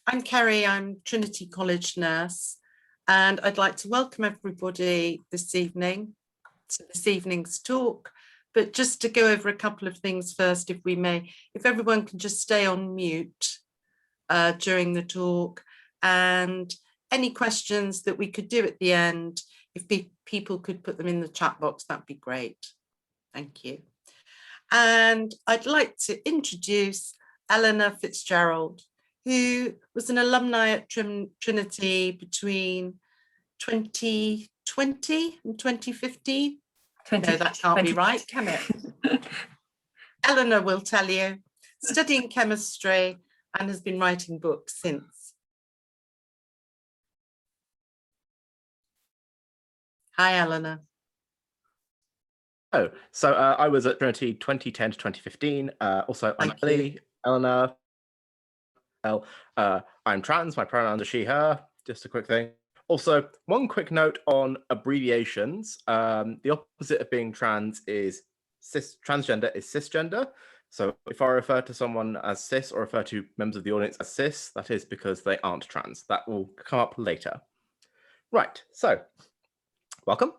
I'm Kerry, I'm Trinity College nurse, and I'd like to welcome everybody this evening to this evening's talk. But just to go over a couple of things first, if we may, if everyone can just stay on mute during the talk, and any questions that we could do at the end, if people could put them in the chat box, that'd be great. Thank you. And I'd like to introduce Eleanor Fitzgerald, who was an alumni at Trinity between 2020 and 2015. No, that can't be right, can it? Eleanor will tell you, studying chemistry and has been writing books since. Hi, Eleanor. Oh, so I was at Trinity 2010 to 2015. Also, I'm Eleanor. I'm trans, my pronouns are she, her, just a quick thing. Also, one quick note on abbreviations. The opposite of being trans is transgender is cisgender. So if I refer to someone as cis or refer to members of the audience as cis, that is because they aren't trans. That will come up later. Right, so welcome.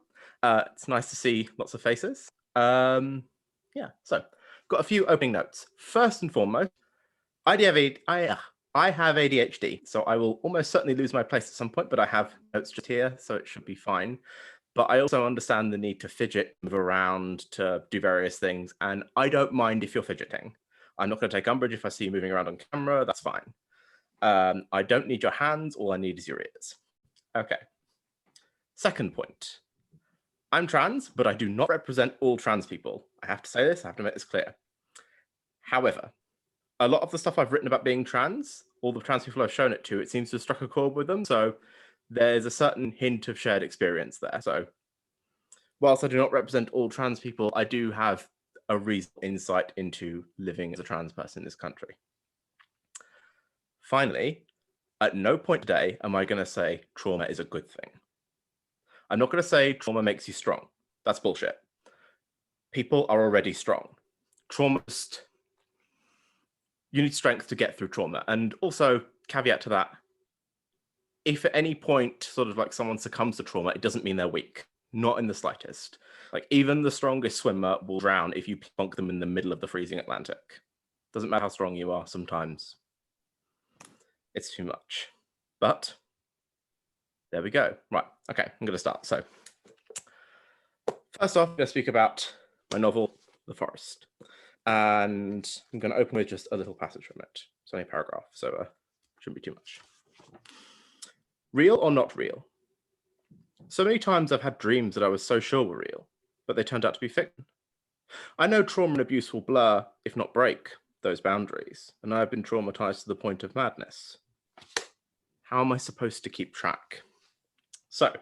It's nice to see lots of faces. Yeah, so got a few opening notes. First and foremost, I have ADHD, so I will almost certainly lose my place at some point, but I have notes just here, so it should be fine. But I also understand the need to fidget, move around, to do various things, and I don't mind if you're fidgeting. I'm not going to take umbrage if I see you moving around on camera, that's fine. I don't need your hands, all I need is your ears. Okay. Second point. I'm trans, but I do not represent all trans people. I have to say this, I have to make this clear. However, a lot of the stuff I've written about being trans, all the trans people I've shown it to, it seems to have struck a chord with them. So there's a certain hint of shared experience there. So whilst I do not represent all trans people, I do have a reasonable insight into living as a trans person in this country. Finally, at no point today am I going to say trauma is a good thing. I'm not going to say trauma makes you strong. That's bullshit. People are already strong. You need strength to get through trauma. And also, caveat to that, if at any point sort of like someone succumbs to trauma, it doesn't mean they're weak. Not in the slightest. Like even the strongest swimmer will drown if you plonk them in the middle of the freezing Atlantic. Doesn't matter how strong you are, sometimes it's too much. But there we go. Right, okay, I'm gonna start. So first off, I'm gonna speak about my novel, The Forest. And I'm going to open with just a little passage from it. It's only a paragraph, so shouldn't be too much. Real or not real? So many times I've had dreams that I was so sure were real, but they turned out to be fiction. I know trauma and abuse will blur, if not break, those boundaries, and I've been traumatized to the point of madness. How am I supposed to keep track? So,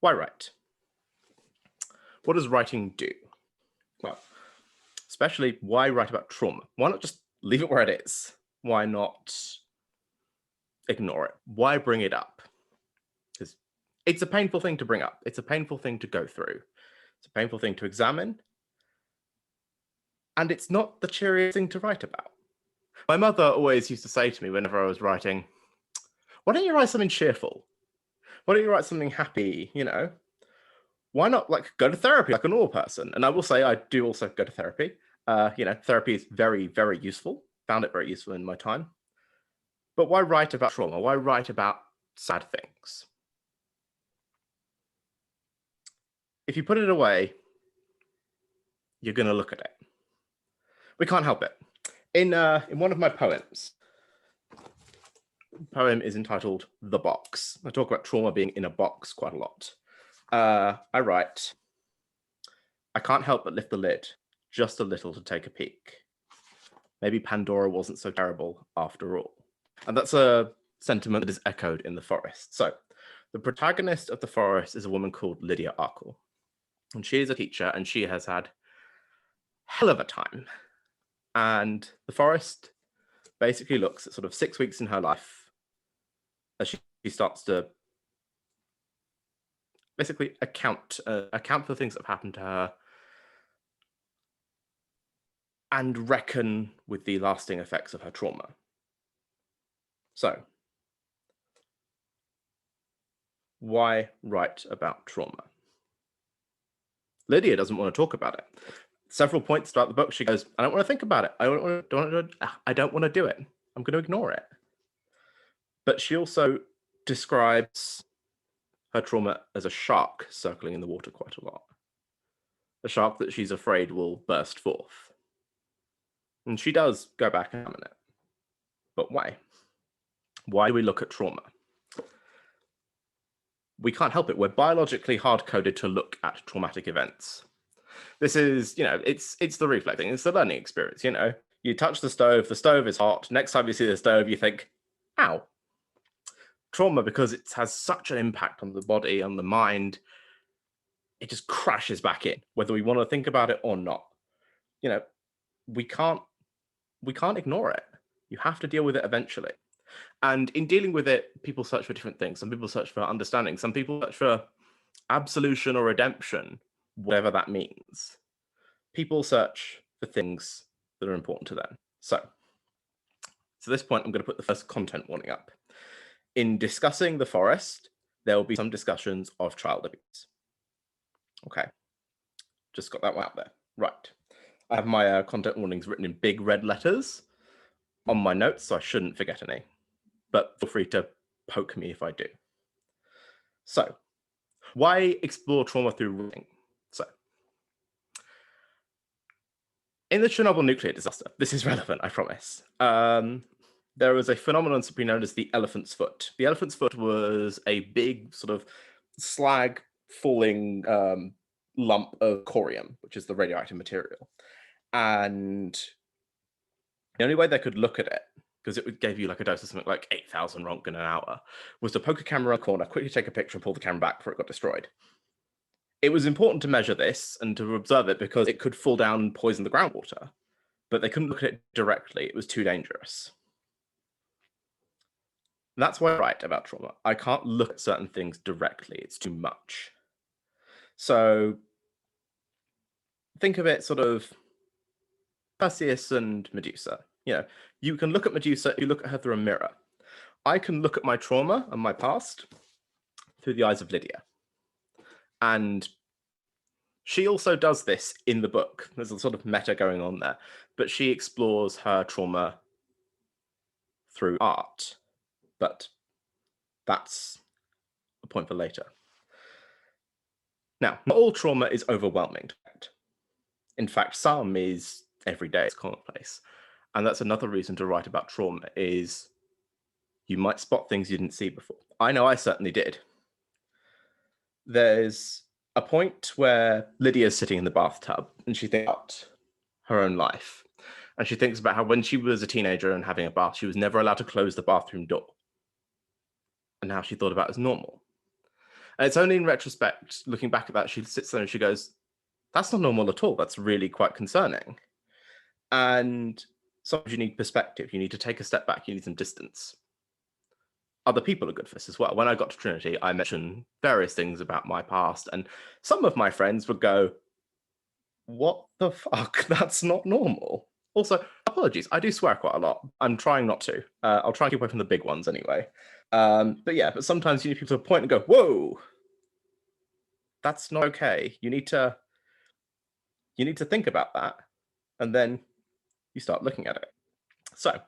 why write? What does writing do? Well, especially why write about trauma? Why not just leave it where it is? Why not ignore it? Why bring it up? Because it's a painful thing to bring up. It's a painful thing to go through. It's a painful thing to examine. And it's not the cheeriest thing to write about. My mother always used to say to me whenever I was writing, why don't you write something cheerful? Why don't you write something happy, you know? Why not like go to therapy like a normal person? And I will say I do also go to therapy. You know, therapy is very, very useful. Found it very useful in my time. But why write about trauma? Why write about sad things? If you put it away, you're going to look at it. We can't help it. In one of my poems, the poem is entitled The Box. I talk about trauma being in a box quite a lot. I write, I can't help but lift the lid just a little to take a peek. Maybe Pandora wasn't so terrible after all. And that's a sentiment that is echoed in The Forest. So the protagonist of The Forest is a woman called Lydia Arkle. And she is a teacher and she has had hell of a time. And The Forest basically looks at sort of 6 weeks in her life as she starts to basically account for things that have happened to her and reckon with the lasting effects of her trauma. So, why write about trauma? Lydia doesn't want to talk about it. Several points throughout the book, she goes, I don't want to think about it. I don't want to do it. I'm going to ignore it. But she also describes her trauma as a shark circling in the water quite a lot. A shark that she's afraid will burst forth. And she does go back and examine it. But why? Why do we look at trauma? We can't help it. We're biologically hard-coded to look at traumatic events. This is, it's the reflecting, it's the learning experience, You touch the stove is hot. Next time you see the stove, you think, ow. Trauma, because it has such an impact on the body, on the mind, it just crashes back in, whether we want to think about it or not. We can't ignore it. You have to deal with it eventually. And in dealing with it, people search for different things. Some people search for understanding. Some people search for absolution or redemption, whatever that means. People search for things that are important to them. So to this point, I'm going to put the first content warning up. In discussing the forest, there will be some discussions of child abuse. Okay, just got that one out there. Right. I have my content warnings written in big red letters on my notes, so I shouldn't forget any. But feel free to poke me if I do. So, why explore trauma through reading? So, in the Chernobyl nuclear disaster, this is relevant, I promise. There was a phenomenon simply known as the elephant's foot. The elephant's foot was a big sort of slag falling lump of corium, which is the radioactive material. And the only way they could look at it, because it gave you like a dose of something like 8,000 Rontgen an hour, was to poke a camera in a corner, quickly take a picture and pull the camera back before it got destroyed. It was important to measure this and to observe it because it could fall down and poison the groundwater, but they couldn't look at it directly. It was too dangerous. That's why I write about trauma. I can't look at certain things directly. It's too much. So think of it sort of Perseus and Medusa. You can look at Medusa if you look at her through a mirror. I can look at my trauma and my past through the eyes of Lydia. And she also does this in the book. There's a sort of meta going on there, but she explores her trauma through art. But that's a point for later. Now, not all trauma is overwhelming. In fact, some is everyday, it's commonplace. And that's another reason to write about trauma is you might spot things you didn't see before. I know I certainly did. There's a point where Lydia's sitting in the bathtub and she thinks about her own life. And she thinks about how when she was a teenager and having a bath, she was never allowed to close the bathroom door. And how she thought about it as normal. And it's only in retrospect, looking back at that, she sits there and she goes, that's not normal at all. That's really quite concerning. And sometimes you need perspective. You need to take a step back. You need some distance. Other people are good for this as well. When I got to Trinity, I mentioned various things about my past, and some of my friends would go, what the fuck? That's not normal. Also, apologies. I do swear quite a lot. I'm trying not to. I'll try and keep away from the big ones anyway. But sometimes you need people to point and go, whoa, that's not okay. You need to think about that. And then you start looking at it. So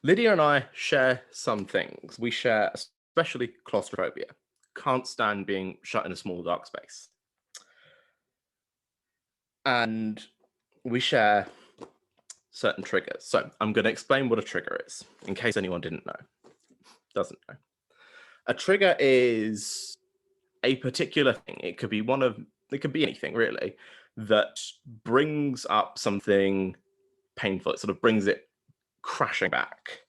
Lydia and I share some things. We share especially claustrophobia. Can't stand being shut in a small dark space. And we share certain triggers. So I'm going to explain what a trigger is, in case anyone doesn't know. A trigger is a particular thing. It could be anything really, that brings up something painful. It sort of brings it crashing back.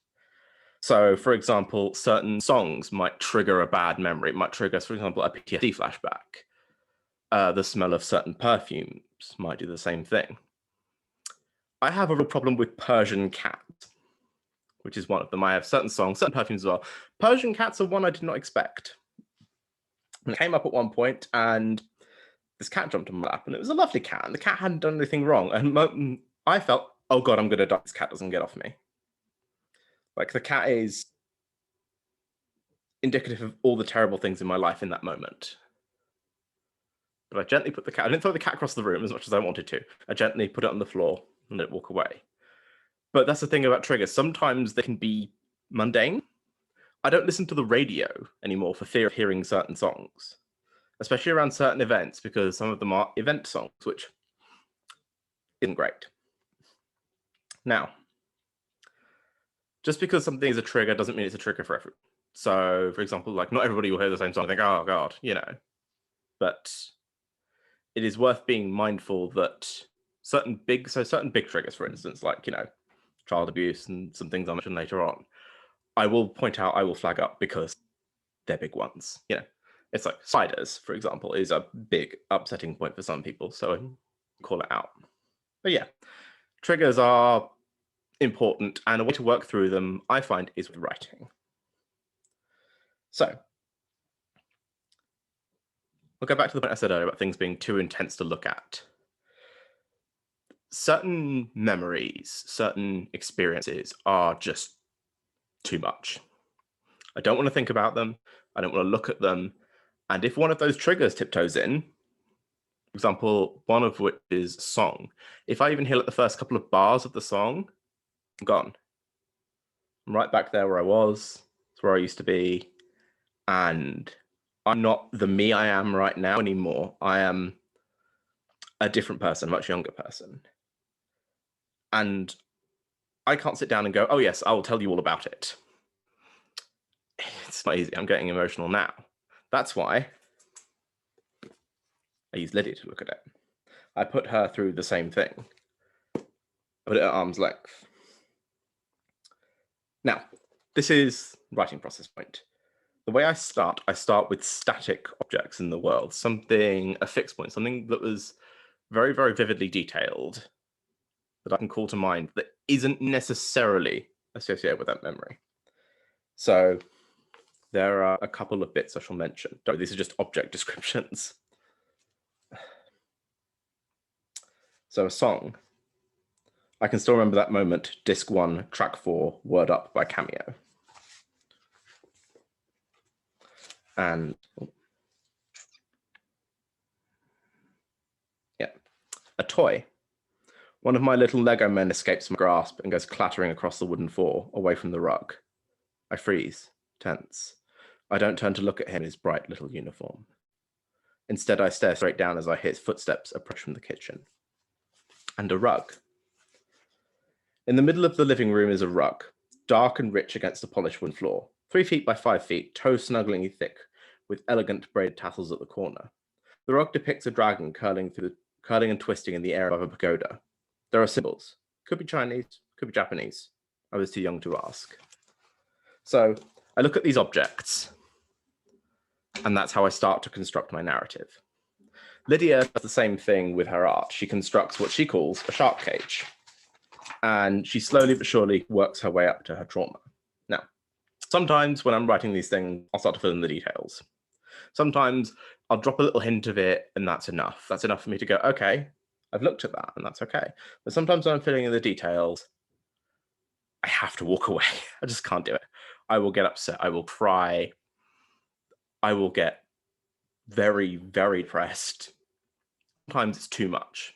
So, for example, certain songs might trigger a bad memory. It might trigger, for example, a PTSD flashback. The smell of certain perfumes might do the same thing. I have a real problem with Persian cats, which is one of them. I have certain songs, certain perfumes as well. Persian cats are one I did not expect. And it came up at one point, and this cat jumped on my lap, and it was a lovely cat, and the cat hadn't done anything wrong. And I felt, oh God, I'm going to die. This cat doesn't get off me. Like the cat is indicative of all the terrible things in my life in that moment. But I gently put the cat, I didn't throw the cat across the room as much as I wanted to. I gently put it on the floor and let it walk away. But that's the thing about triggers. Sometimes they can be mundane. I don't listen to the radio anymore for fear of hearing certain songs, especially around certain events, because some of them are event songs, which isn't great. Now, just because something is a trigger doesn't mean it's a trigger for everyone. So, for example, like not everybody will hear the same song and think, oh God, you know. But it is worth being mindful that certain big triggers, for instance, like, you know, child abuse and some things I'll mention later on, I will point out, I will flag up because they're big ones. You know, it's like spiders, for example, is a big upsetting point for some people. So I call it out. But yeah, triggers are important, and a way to work through them, I find, is with writing. So we'll go back to the point I said earlier about things being too intense to look at. Certain memories, certain experiences are just too much. I don't want to think about them. I don't want to look at them. And if one of those triggers tiptoes in, for example, one of which is song, if I even hear like the first couple of bars of the song, I'm gone. I'm right back there where I was. It's where I used to be. And I'm not the me I am right now anymore. I am a different person, a much younger person. And I can't sit down and go, oh yes, I will tell you all about it. It's not easy. I'm getting emotional now. That's why I use Lydia to look at it. I put her through the same thing. I put it at arm's length. Now, this is writing process point. The way I start with static objects in the world, something, a fixed point, something that was very, very vividly detailed that I can call to mind that isn't necessarily associated with that memory. So there are a couple of bits I shall mention. These are just object descriptions. So a song, I can still remember that moment, disc 1, track 4, Word Up by Cameo. And yeah, a toy. One of my little Lego men escapes my grasp and goes clattering across the wooden floor, away from the rug. I freeze, tense. I don't turn to look at him in his bright little uniform. Instead, I stare straight down as I hear his footsteps approach from the kitchen. And a rug. In the middle of the living room is a rug, dark and rich against the polished wooden floor, 3 feet by 5 feet, toes snugglingly thick, with elegant braided tassels at the corner. The rug depicts a dragon curling and twisting in the air above a pagoda. There are symbols. Could be Chinese, could be Japanese. I was too young to ask. So I look at these objects, and that's how I start to construct my narrative. Lydia does the same thing with her art. She constructs what she calls a shark cage, and she slowly but surely works her way up to her trauma. Now, sometimes when I'm writing these things, I'll start to fill in the details. Sometimes I'll drop a little hint of it, and that's enough. That's enough for me to go, okay, I've looked at that, and that's okay. But sometimes when I'm filling in the details, I have to walk away. I just can't do it. I will get upset. I will cry. I will get very, very depressed. Sometimes it's too much.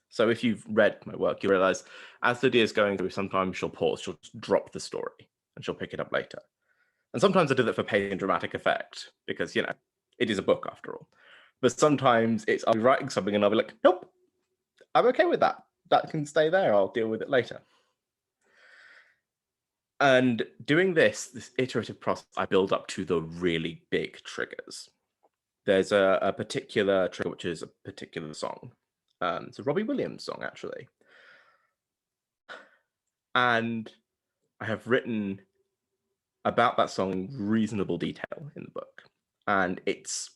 So if you've read my work, you realize as Lydia's going through, sometimes she'll pause, she'll drop the story, and she'll pick it up later. And sometimes I do that for pace and dramatic effect, because, you know, it is a book after all. But sometimes I'll be writing something and I'll be like, nope, I'm okay with that. That can stay there. I'll deal with it later. And doing this iterative process, I build up to the really big triggers. There's a particular trigger, which is a particular song. It's a Robbie Williams song, actually. And I have written about that song in reasonable detail in the book. And it's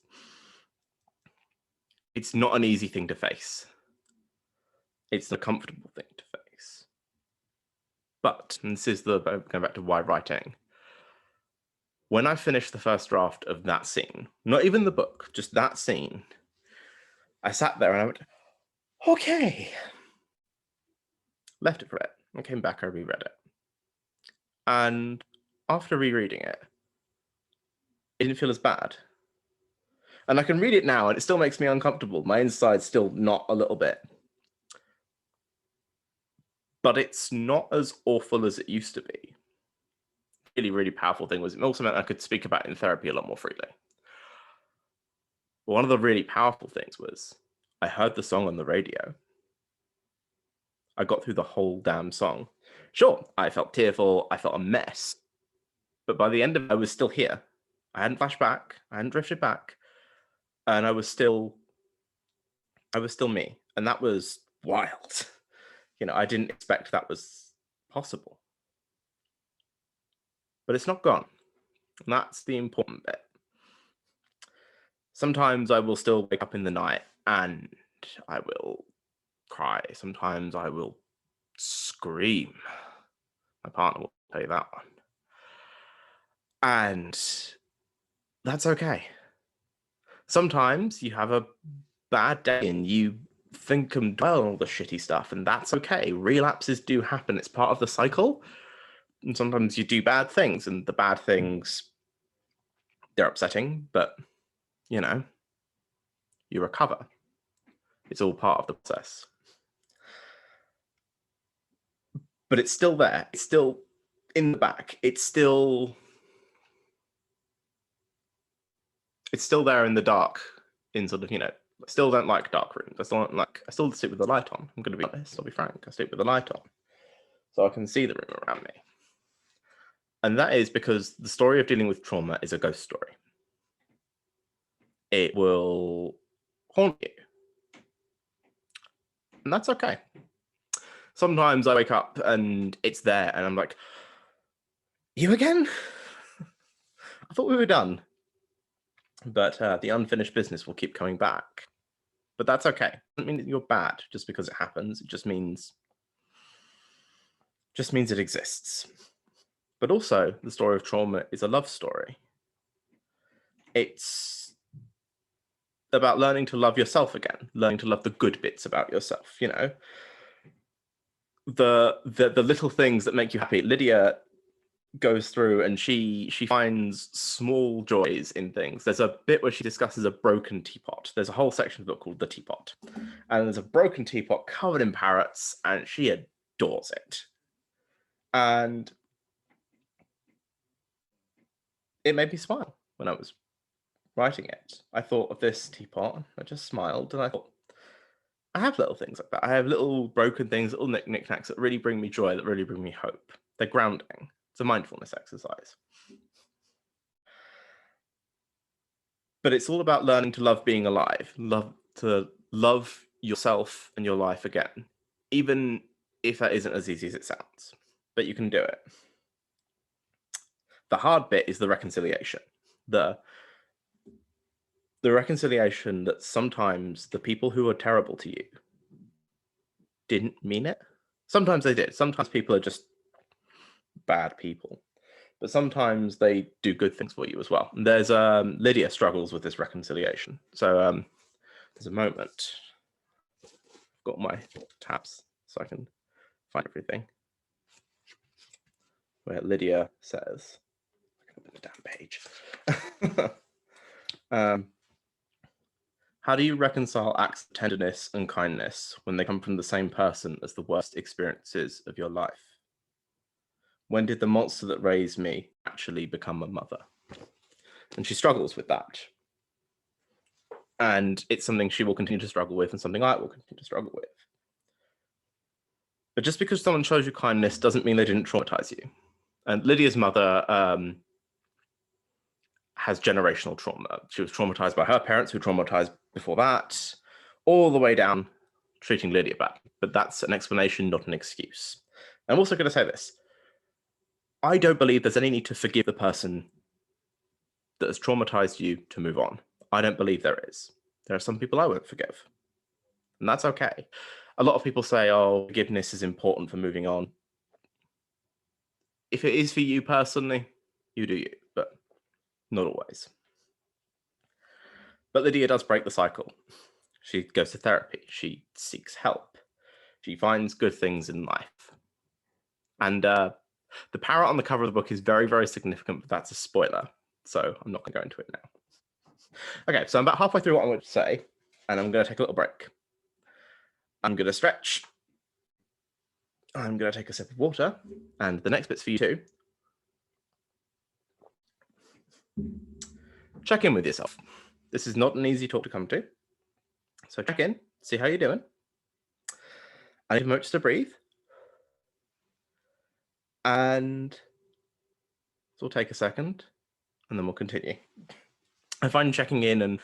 not an easy thing to face. It's a comfortable thing to face. But, and this is going back to why writing. When I finished the first draft of that scene, not even the book, just that scene, I sat there and I went, okay. Left it for it. I came back, I reread it. And after rereading it, it didn't feel as bad. And I can read it now and it still makes me uncomfortable. My inside's still not a little bit. But it's not as awful as it used to be. Really, really powerful thing was it also meant I could speak about it in therapy a lot more freely. But one of the really powerful things was I heard the song on the radio. I got through the whole damn song. Sure, I felt tearful, I felt a mess. But by the end of it, I was still here. I hadn't flashed back, I hadn't drifted back, and I was still me. And that was wild. I didn't expect that was possible. But it's not gone. And that's the important bit. Sometimes I will still wake up in the night and I will cry. Sometimes I will scream. My partner will tell you that one. And that's okay. Sometimes you have a bad day and you think and dwell on all the shitty stuff, and that's okay. Relapses do happen. It's part of the cycle. And sometimes you do bad things, and the bad things, they're upsetting, but you recover. It's all part of the process. But it's still there. It's still in the back. It's still there in the dark, in sort of, I still don't like dark rooms. I still sleep with the light on. I'm going to be honest, I'll be frank. I sleep with the light on. So I can see the room around me. And that is because the story of dealing with trauma is a ghost story. It will haunt you. And that's okay. Sometimes I wake up and it's there and I'm like, you again? I thought we were done. But the unfinished business will keep coming back. But that's okay. It doesn't mean that you're bad just because it happens. It just means it exists. But also, the story of trauma is a love story. It's about learning to love yourself again, learning to love the good bits about yourself, the little things that make you happy. Lydia goes through and she finds small joys in things. There's a bit where she discusses a broken teapot. There's a whole section of the book called The Teapot. And there's a broken teapot covered in parrots, and she adores it. And it made me smile when I was writing it. I thought of this teapot, I just smiled, and I thought, I have little things like that. I have little broken things, little knickknacks that really bring me joy, that really bring me hope. They're grounding. It's a mindfulness exercise. But it's all about learning to love being alive, to love yourself and your life again, even if that isn't as easy as it sounds. But you can do it. The hard bit is the reconciliation. The reconciliation that sometimes the people who are terrible to you didn't mean it. Sometimes they did. Sometimes people are just bad people. But sometimes they do good things for you as well. And there's Lydia struggles with this reconciliation. So there's a moment. I've got my tabs so I can find everything. Where Lydia says, I can open the damn page. How do you reconcile acts of tenderness and kindness when they come from the same person as the worst experiences of your life? When did the monster that raised me actually become a mother? And she struggles with that. And it's something she will continue to struggle with and something I will continue to struggle with. But just because someone shows you kindness doesn't mean they didn't traumatize you. And Lydia's mother has generational trauma. She was traumatized by her parents who traumatized before that, all the way down treating Lydia bad. But that's an explanation, not an excuse. I'm also going to say this. I don't believe there's any need to forgive the person that has traumatized you to move on. I don't believe there is. There are some people I won't forgive. And that's okay. A lot of people say, oh, forgiveness is important for moving on. If it is for you personally, you do you, but not always. But Lydia does break the cycle. She goes to therapy. She seeks help. She finds good things in life. And The parrot on the cover of the book is very, very significant, but that's a spoiler. So I'm not going to go into it now. Okay, so I'm about halfway through what I'm going to say, and I'm going to take a little break. I'm going to stretch. I'm going to take a sip of water, and the next bit's for you too. Check in with yourself. This is not an easy talk to come to. So check in, see how you're doing. I need a moment to breathe. And so we'll take a second, and then we'll continue. I find checking in and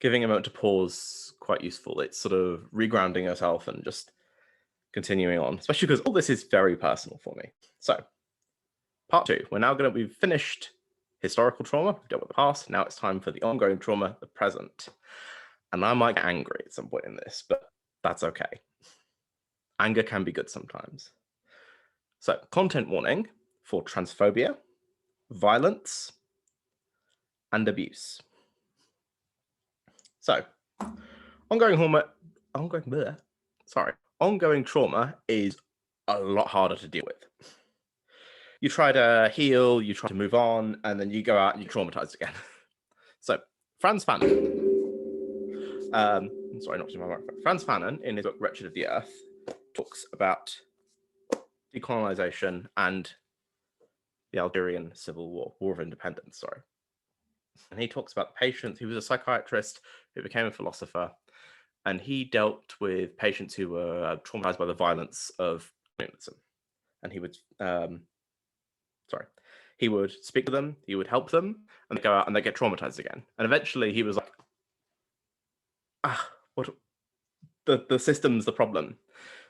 giving a moment to pause quite useful. It's sort of regrounding yourself and just continuing on, especially because all this is very personal for me. So, part 2. We've finished historical trauma, we've dealt with the past. Now it's time for the ongoing trauma, the present. And I might get angry at some point in this, but that's okay. Anger can be good sometimes. So, content warning for transphobia, violence, and abuse. So, ongoing trauma is a lot harder to deal with. You try to heal, you try to move on, and then you go out and you're traumatized again. So, Franz Fanon, Franz Fanon, in his book Wretched of the Earth, talks about decolonization and the Algerian Civil War, War of Independence, sorry. And he talks about patients. He was a psychiatrist who became a philosopher, and he dealt with patients who were traumatized by the violence of communism. And he would, he would speak to them, he would help them, and they go out and they get traumatized again. And eventually he was like, what? The system's the problem.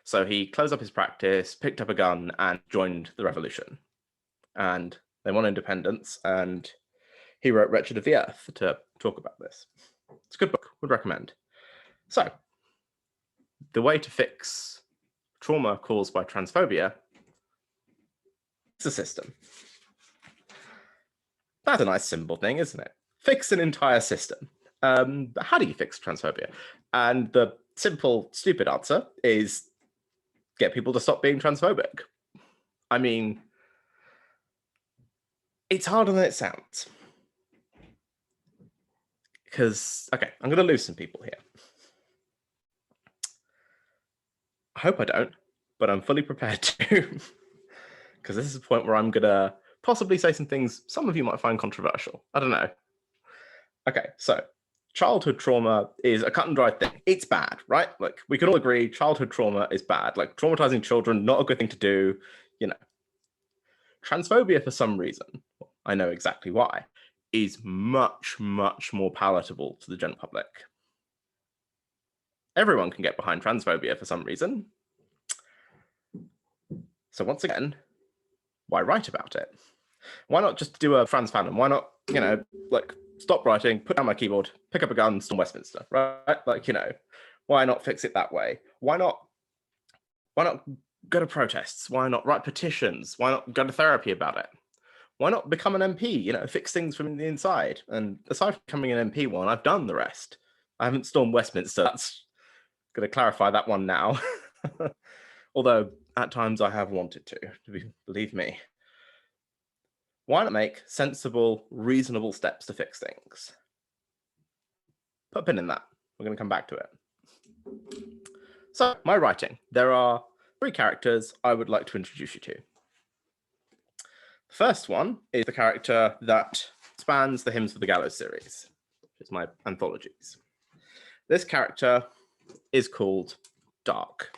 So he closed up his practice, picked up a gun, and joined the revolution. And they won independence, and he wrote Wretched of the Earth to talk about this. It's a good book, would recommend. So, the way to fix trauma caused by transphobia is a system. That's a nice simple thing, isn't it? Fix an entire system. But how do you fix transphobia? And the simple, stupid answer is get people to stop being transphobic. I mean, it's harder than it sounds. Because, okay, I'm going to lose some people here. I hope I don't, but I'm fully prepared to. Because this is the point where I'm going to possibly say some things some of you might find controversial. I don't know. Okay, so childhood trauma is a cut and dry thing. It's bad, right? Like, we can all agree childhood trauma is bad. Like, traumatizing children, not a good thing to do, you know. Transphobia, for some reason, I know exactly why, is much, much more palatable to the general public. Everyone can get behind transphobia for some reason. So once again, why write about it? Why not just do a Franz Fanon? Why not, you know, like, stop writing, put down my keyboard, pick up a gun, storm Westminster, right? Like, you know, why not fix it that way? Why not go to protests? Why not write petitions? Why not go to therapy about it? Why not become an MP, you know, fix things from the inside? And aside from becoming an MP one, I've done the rest. I haven't stormed Westminster. That's going to clarify that one now. Although at times I have wanted to believe me. Why not make sensible, reasonable steps to fix things? Put a pin in that. We're going to come back to it. So, my writing. There are 3 characters I would like to introduce you to. The first one is the character that spans the Hymns for the Gallows series, which is my anthologies. This character is called Dark.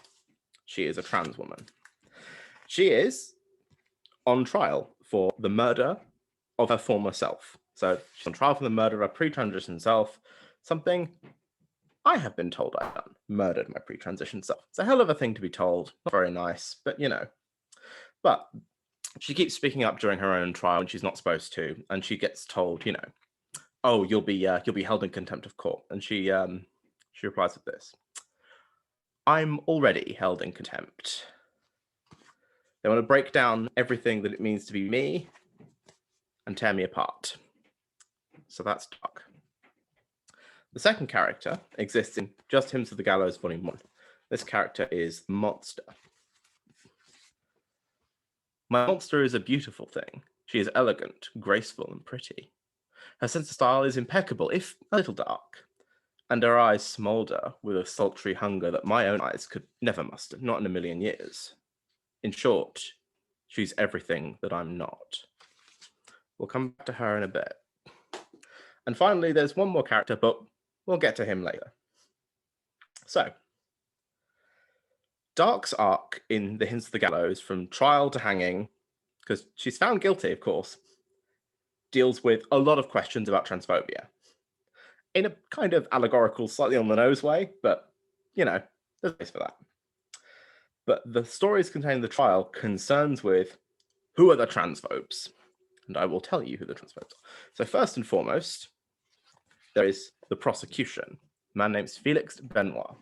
She is a trans woman. She is on trial for the murder of her former self. So she's on trial for the murder of her pre-transition self, something I have been told I've done, murdered my pre-transition self. It's a hell of a thing to be told, not very nice, but you know. But she keeps speaking up during her own trial when she's not supposed to, and she gets told, you know, oh, you'll be held in contempt of court. And she replies with this: I'm already held in contempt. They want to break down everything that it means to be me and tear me apart. So that's Dark. The second character exists in Just Hymns of the Gallows, Volume 1. This character is Monster. My monster is a beautiful thing. She is elegant, graceful, and pretty. Her sense of style is impeccable, if a little dark, and her eyes smoulder with a sultry hunger that my own eyes could never muster, not in a million years. In short, she's everything that I'm not. We'll come back to her in a bit. And finally, there's one more character, but we'll get to him later. So, Dark's arc in The Hints of the Gallows, from trial to hanging, because she's found guilty, of course, deals with a lot of questions about transphobia. In a kind of allegorical, slightly on the nose way, but, there's a place for that. But the stories contained in the trial concerns with who are the transphobes, and I will tell you who the transphobes are. So first and foremost, there is the prosecution, a man named Felix Benoit.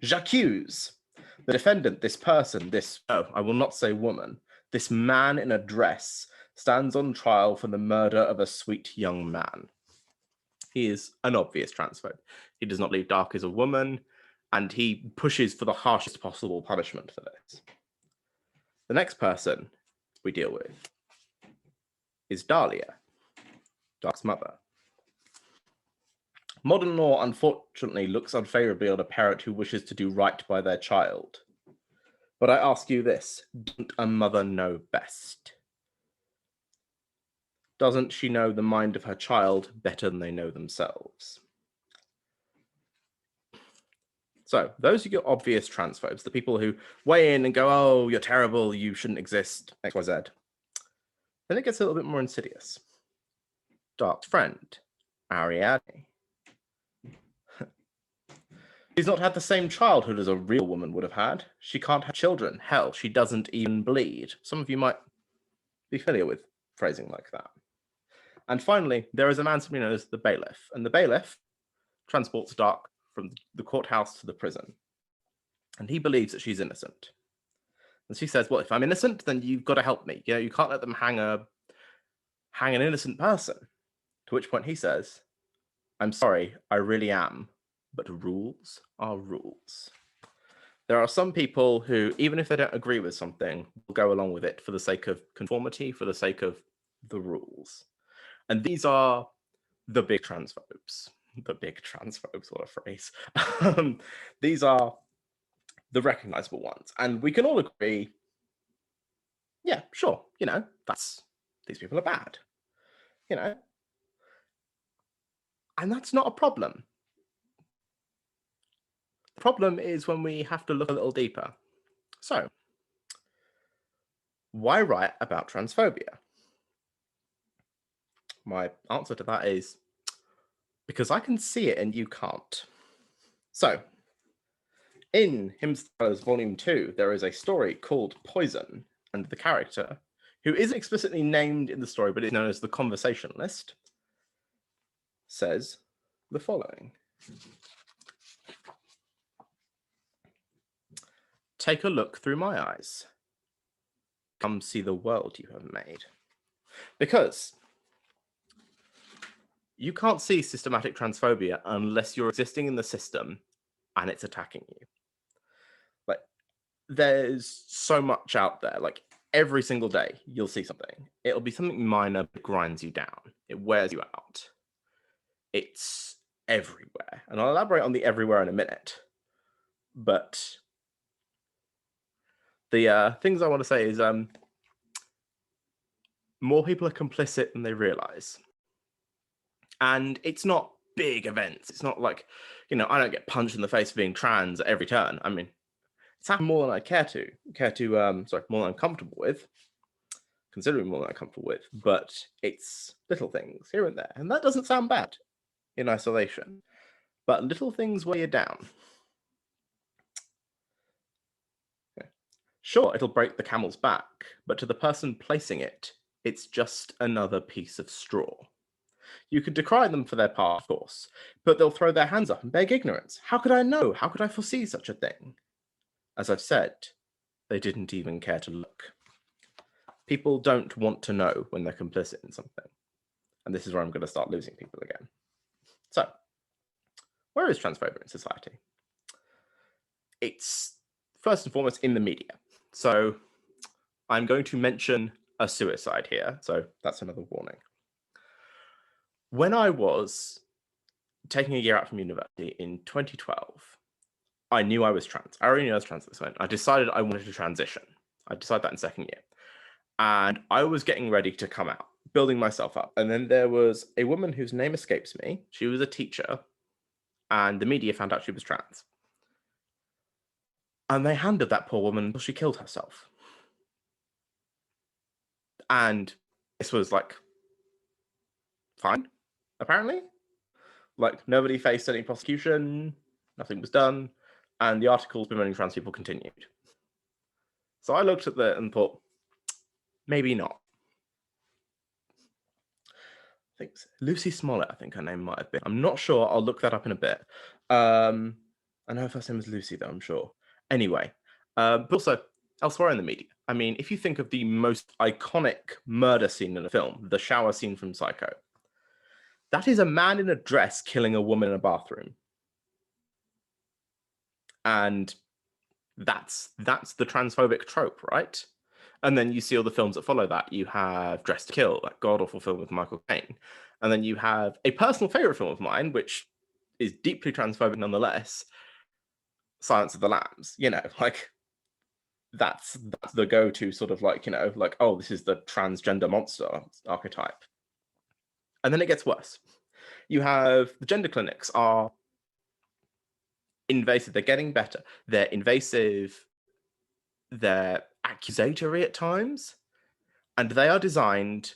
J'accuse the defendant, this person, I will not say woman, this man in a dress stands on trial for the murder of a sweet young man. He is an obvious transphobe. He does not believe Dark is a woman, and he pushes for the harshest possible punishment for this. The next person we deal with is Dahlia, Dark's mother. Modern law, unfortunately, looks unfavorably on a parent who wishes to do right by their child. But I ask you this, doesn't a mother know best? Doesn't she know the mind of her child better than they know themselves? So those are your obvious transphobes, the people who weigh in and go, oh, you're terrible, you shouldn't exist, X, Y, Z. Then it gets a little bit more insidious. Dark's friend, Ariadne. She's not had the same childhood as a real woman would have had. She can't have children. Hell, she doesn't even bleed. Some of you might be familiar with phrasing like that. And finally, there is a man simply known as the Bailiff. And the Bailiff transports Dark from the courthouse to the prison. And he believes that she's innocent. And she says, well, if I'm innocent, then you've got to help me. You can't let them hang an innocent person. To which point he says, I'm sorry, I really am. But rules are rules. There are some people who, even if they don't agree with something, will go along with it for the sake of conformity, for the sake of the rules. And these are the big transphobes. The big transphobes, what a phrase. These are the recognizable ones. And we can all agree, yeah, sure, these people are bad, and that's not a problem. The problem is when we have to look a little deeper. So, why write about transphobia? My answer to that is because I can see it and you can't. So, in Hymns Volume 2, there is a story called Poison, and the character, who isn't explicitly named in the story but is known as the conversationalist, says the following. Take a look through my eyes. Come see the world you have made. Because you can't see systematic transphobia unless you're existing in the system and it's attacking you. Like, there's so much out there. Like, every single day you'll see something. It'll be something minor that grinds you down. It wears you out. It's everywhere. And I'll elaborate on the everywhere in a minute. But the things I want to say is more people are complicit than they realize. And it's not big events. It's not like, I don't get punched in the face for being trans at every turn. I mean, it's happened more than I more than I'm comfortable with, considering more than I'm comfortable with, but it's little things here and there. And that doesn't sound bad in isolation, but little things weigh you down. Okay. Sure, it'll break the camel's back, but to the person placing it, it's just another piece of straw. You could decry them for their part, of course, but they'll throw their hands up and beg ignorance. How could I know? How could I foresee such a thing? As I've said, they didn't even care to look. People don't want to know when they're complicit in something. And this is where I'm going to start losing people again. So, where is transphobia in society? It's first and foremost in the media. So, I'm going to mention a suicide here, so that's another warning. When I was taking a year out from university in 2012, I knew I was trans. I already knew I was trans at this point. I decided I wanted to transition. I decided that in second year. And I was getting ready to come out, building myself up. And then there was a woman whose name escapes me. She was a teacher, and the media found out she was trans. And they handled that poor woman until she killed herself. And this was like fine, apparently. Like, nobody faced any prosecution, nothing was done, and the articles bemoaning trans people continued. So I looked at that and thought, maybe not. I think Lucy Smollett, I think her name might have been. I'm not sure. I'll look that up in a bit. I know her first name was Lucy, though, I'm sure. Anyway, but also elsewhere in the media. I mean, if you think of the most iconic murder scene in a film, the shower scene from Psycho, that is a man in a dress killing a woman in a bathroom. And that's the transphobic trope, right? And then you see all the films that follow that. You have Dressed to Kill, that god-awful film with Michael Caine. And then you have a personal favorite film of mine, which is deeply transphobic nonetheless, Silence of the Lambs. You know, like, that's the go-to sort of like, you know, like, oh, this is the transgender monster archetype. And then it gets worse. You have the gender clinics are invasive. They're getting better. They're invasive. They're accusatory at times. And they are designed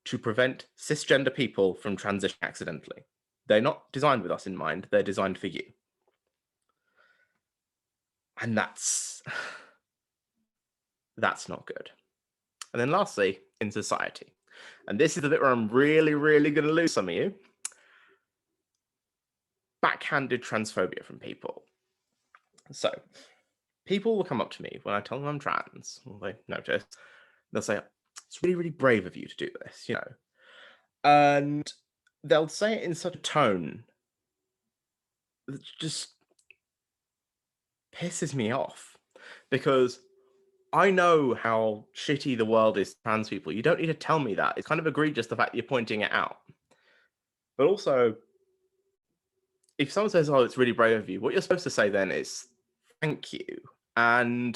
to prevent cisgender people from transitioning accidentally. They're not designed with us in mind. They're designed for you. And that's not good. And then lastly, in society. And this is the bit where I'm really, really going to lose some of you. Backhanded transphobia from people. So, people will come up to me when I tell them I'm trans, or they notice. They'll say, it's really, really brave of you to do this, you know. And they'll say it in such a tone that just pisses me off. Because I know how shitty the world is to trans people. You don't need to tell me that. It's kind of egregious, the fact that you're pointing it out. But also, if someone says, oh, it's really brave of you, what you're supposed to say then is, thank you. And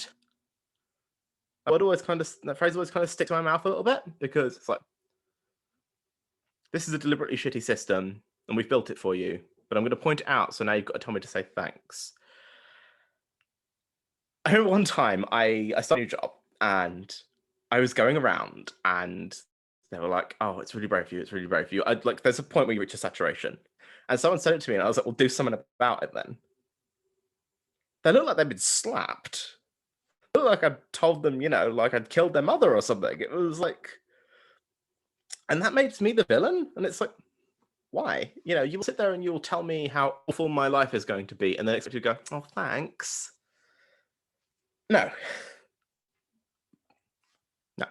that phrase always kind of sticks to my mouth a little bit, because it's like, this is a deliberately shitty system, and we've built it for you, but I'm going to point it out, so now you've got to tell me to say thanks. I remember one time I started a new job, and I was going around, and they were like, oh, it's really brave of you, it's really brave of you. Like, there's a point where you reach a saturation. And someone said it to me, and I was like, well, do something about it then. They looked like they'd been slapped. It looked like I'd told them, you know, like I'd killed their mother or something. It was like, and that makes me the villain? And it's like, why? You know, you will sit there and you'll tell me how awful my life is going to be, and then expect you to go, oh, thanks. No. No.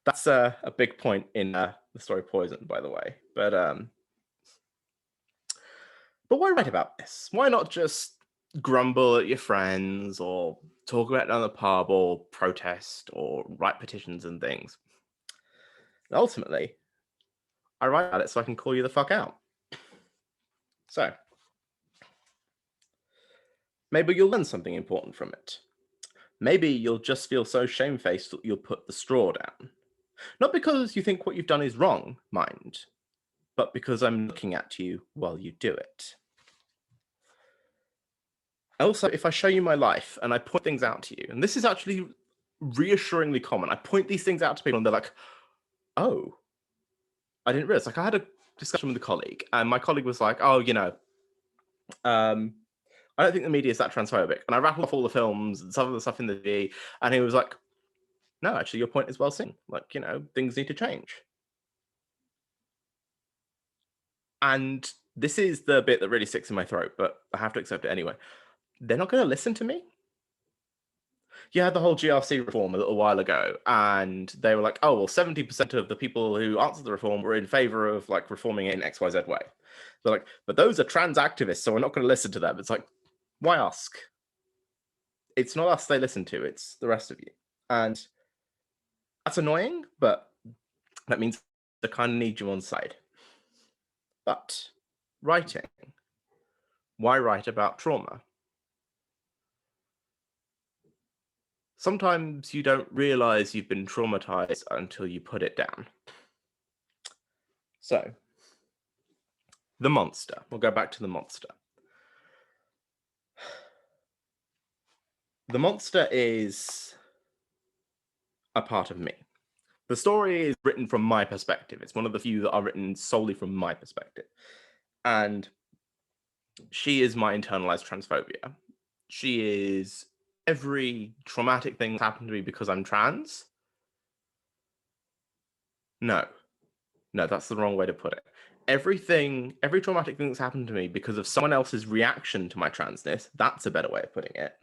That's a big point in the story Poison, by the way. But why write about this? Why not just grumble at your friends, or talk about it on the pub, or protest, or write petitions and things? And ultimately, I write about it so I can call you the fuck out. So, maybe you'll learn something important from it. Maybe you'll just feel so shamefaced that you'll put the straw down. Not because you think what you've done is wrong, mind, but because I'm looking at you while you do it. Also, if I show you my life and I point things out to you, and this is actually reassuringly common, I point these things out to people and they're like, oh, I didn't realize. Like, I had a discussion with a colleague, and my colleague was like, oh, you know, I don't think the media is that transphobic. And I rattled off all the films and some of the stuff in the TV, and he was like, no, actually, your point is well seen. Like, you know, things need to change. And this is the bit that really sticks in my throat, but I have to accept it anyway. They're not going to listen to me. You had the whole GRC reform a little while ago, and they were like, oh, well, 70% of the people who answered the reform were in favor of like reforming it in XYZ way. They're like, but those are trans activists, so we're not going to listen to them. It's like, why ask? It's not us they listen to, it's the rest of you. And That's annoying, but that means I kind of need you on side. But writing, why write about trauma? Sometimes you don't realize you've been traumatized until you put it down. So, the monster. We'll go back to the monster. The monster is a part of me. The story is written from my perspective. It's one of the few that are written solely from my perspective. And she is my internalized transphobia. She is every traumatic thing that's happened to me because I'm trans. No, that's the wrong way to put it. Every traumatic thing that's happened to me because of someone else's reaction to my transness, that's a better way of putting it,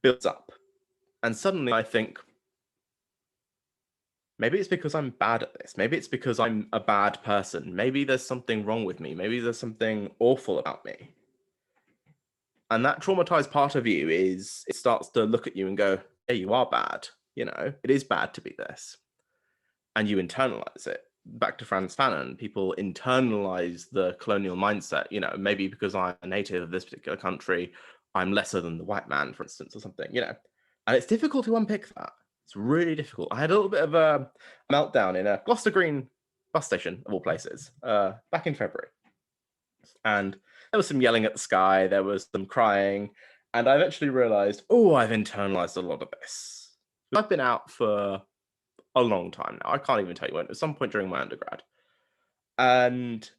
builds up. And suddenly I think, maybe it's because I'm bad at this. Maybe it's because I'm a bad person. Maybe there's something wrong with me. Maybe there's something awful about me. And that traumatized part of you it starts to look at you and go, yeah, you are bad. It is bad to be this. And you internalize it. Back to Franz Fanon, people internalize the colonial mindset, maybe because I'm a native of this particular country, I'm lesser than the white man, for instance, or something, and it's difficult to unpick that. It's really difficult. I had a little bit of a meltdown in a Gloucester Green bus station, of all places, back in February. And there was some yelling at the sky, there was some crying, and I eventually realized, I've internalized a lot of this. I've been out for a long time now. I can't even tell you when. At some point during my undergrad. And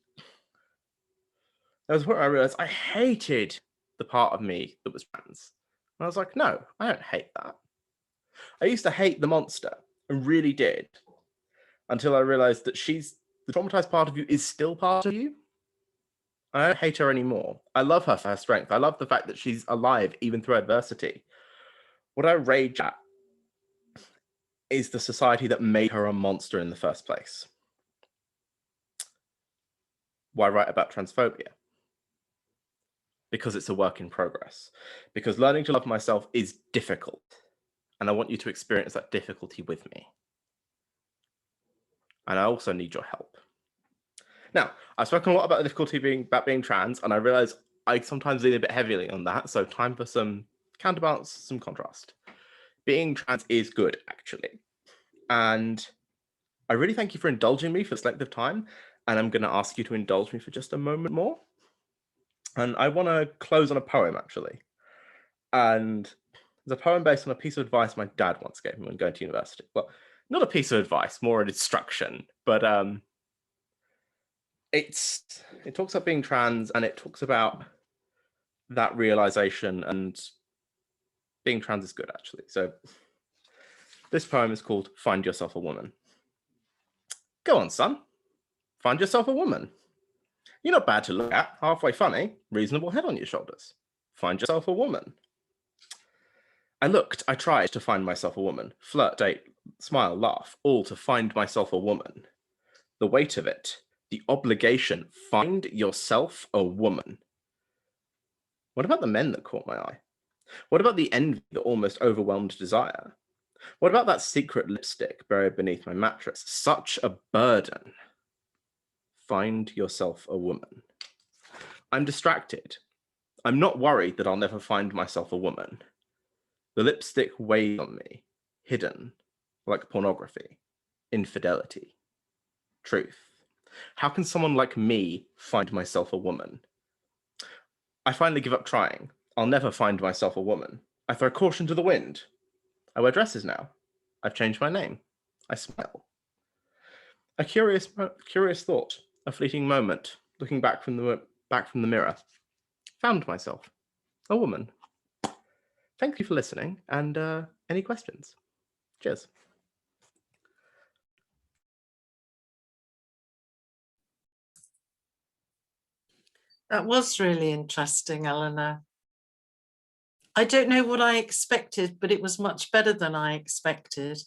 there was a point where I realized I hated the part of me that was trans. And I was like, no, I don't hate that. I used to hate the monster, and really did, until I realized that the traumatized part of you is still part of you. I don't hate her anymore. I love her for her strength. I love the fact that she's alive even through adversity. What I rage at is the society that made her a monster in the first place. Why write about transphobia? Because it's a work in progress. Because learning to love myself is difficult. And I want you to experience that difficulty with me. And I also need your help. Now, I've spoken a lot about the difficulty about being trans, and I realize I sometimes lean a bit heavily on that. So time for some counterbalance, some contrast. Being trans is good, actually. And I really thank you for indulging me for this length of time. And I'm going to ask you to indulge me for just a moment more. And I want to close on a poem, actually. And there's a poem based on a piece of advice my dad once gave me when going to university. Well, not a piece of advice, more an instruction. But it talks about being trans, and it talks about that realization, and being trans is good, actually. So this poem is called Find Yourself a Woman. Go on, son. Find yourself a woman. You're not bad to look at, halfway funny, reasonable head on your shoulders. Find yourself a woman. I tried to find myself a woman. Flirt, date, smile, laugh, all to find myself a woman. The weight of it, the obligation, find yourself a woman. What about the men that caught my eye? What about the envy that almost overwhelmed desire? What about that secret lipstick buried beneath my mattress? Such a burden. Find yourself a woman. I'm distracted. I'm not worried that I'll never find myself a woman. The lipstick weighs on me, hidden, like pornography, infidelity, truth. How can someone like me find myself a woman? I finally give up trying. I'll never find myself a woman. I throw caution to the wind. I wear dresses now. I've changed my name. I smile. A curious thought, a fleeting moment, looking back from the mirror. Found myself a woman. Thank you for listening, and any questions? Cheers. That was really interesting, Eleanor. I don't know what I expected, but it was much better than I expected.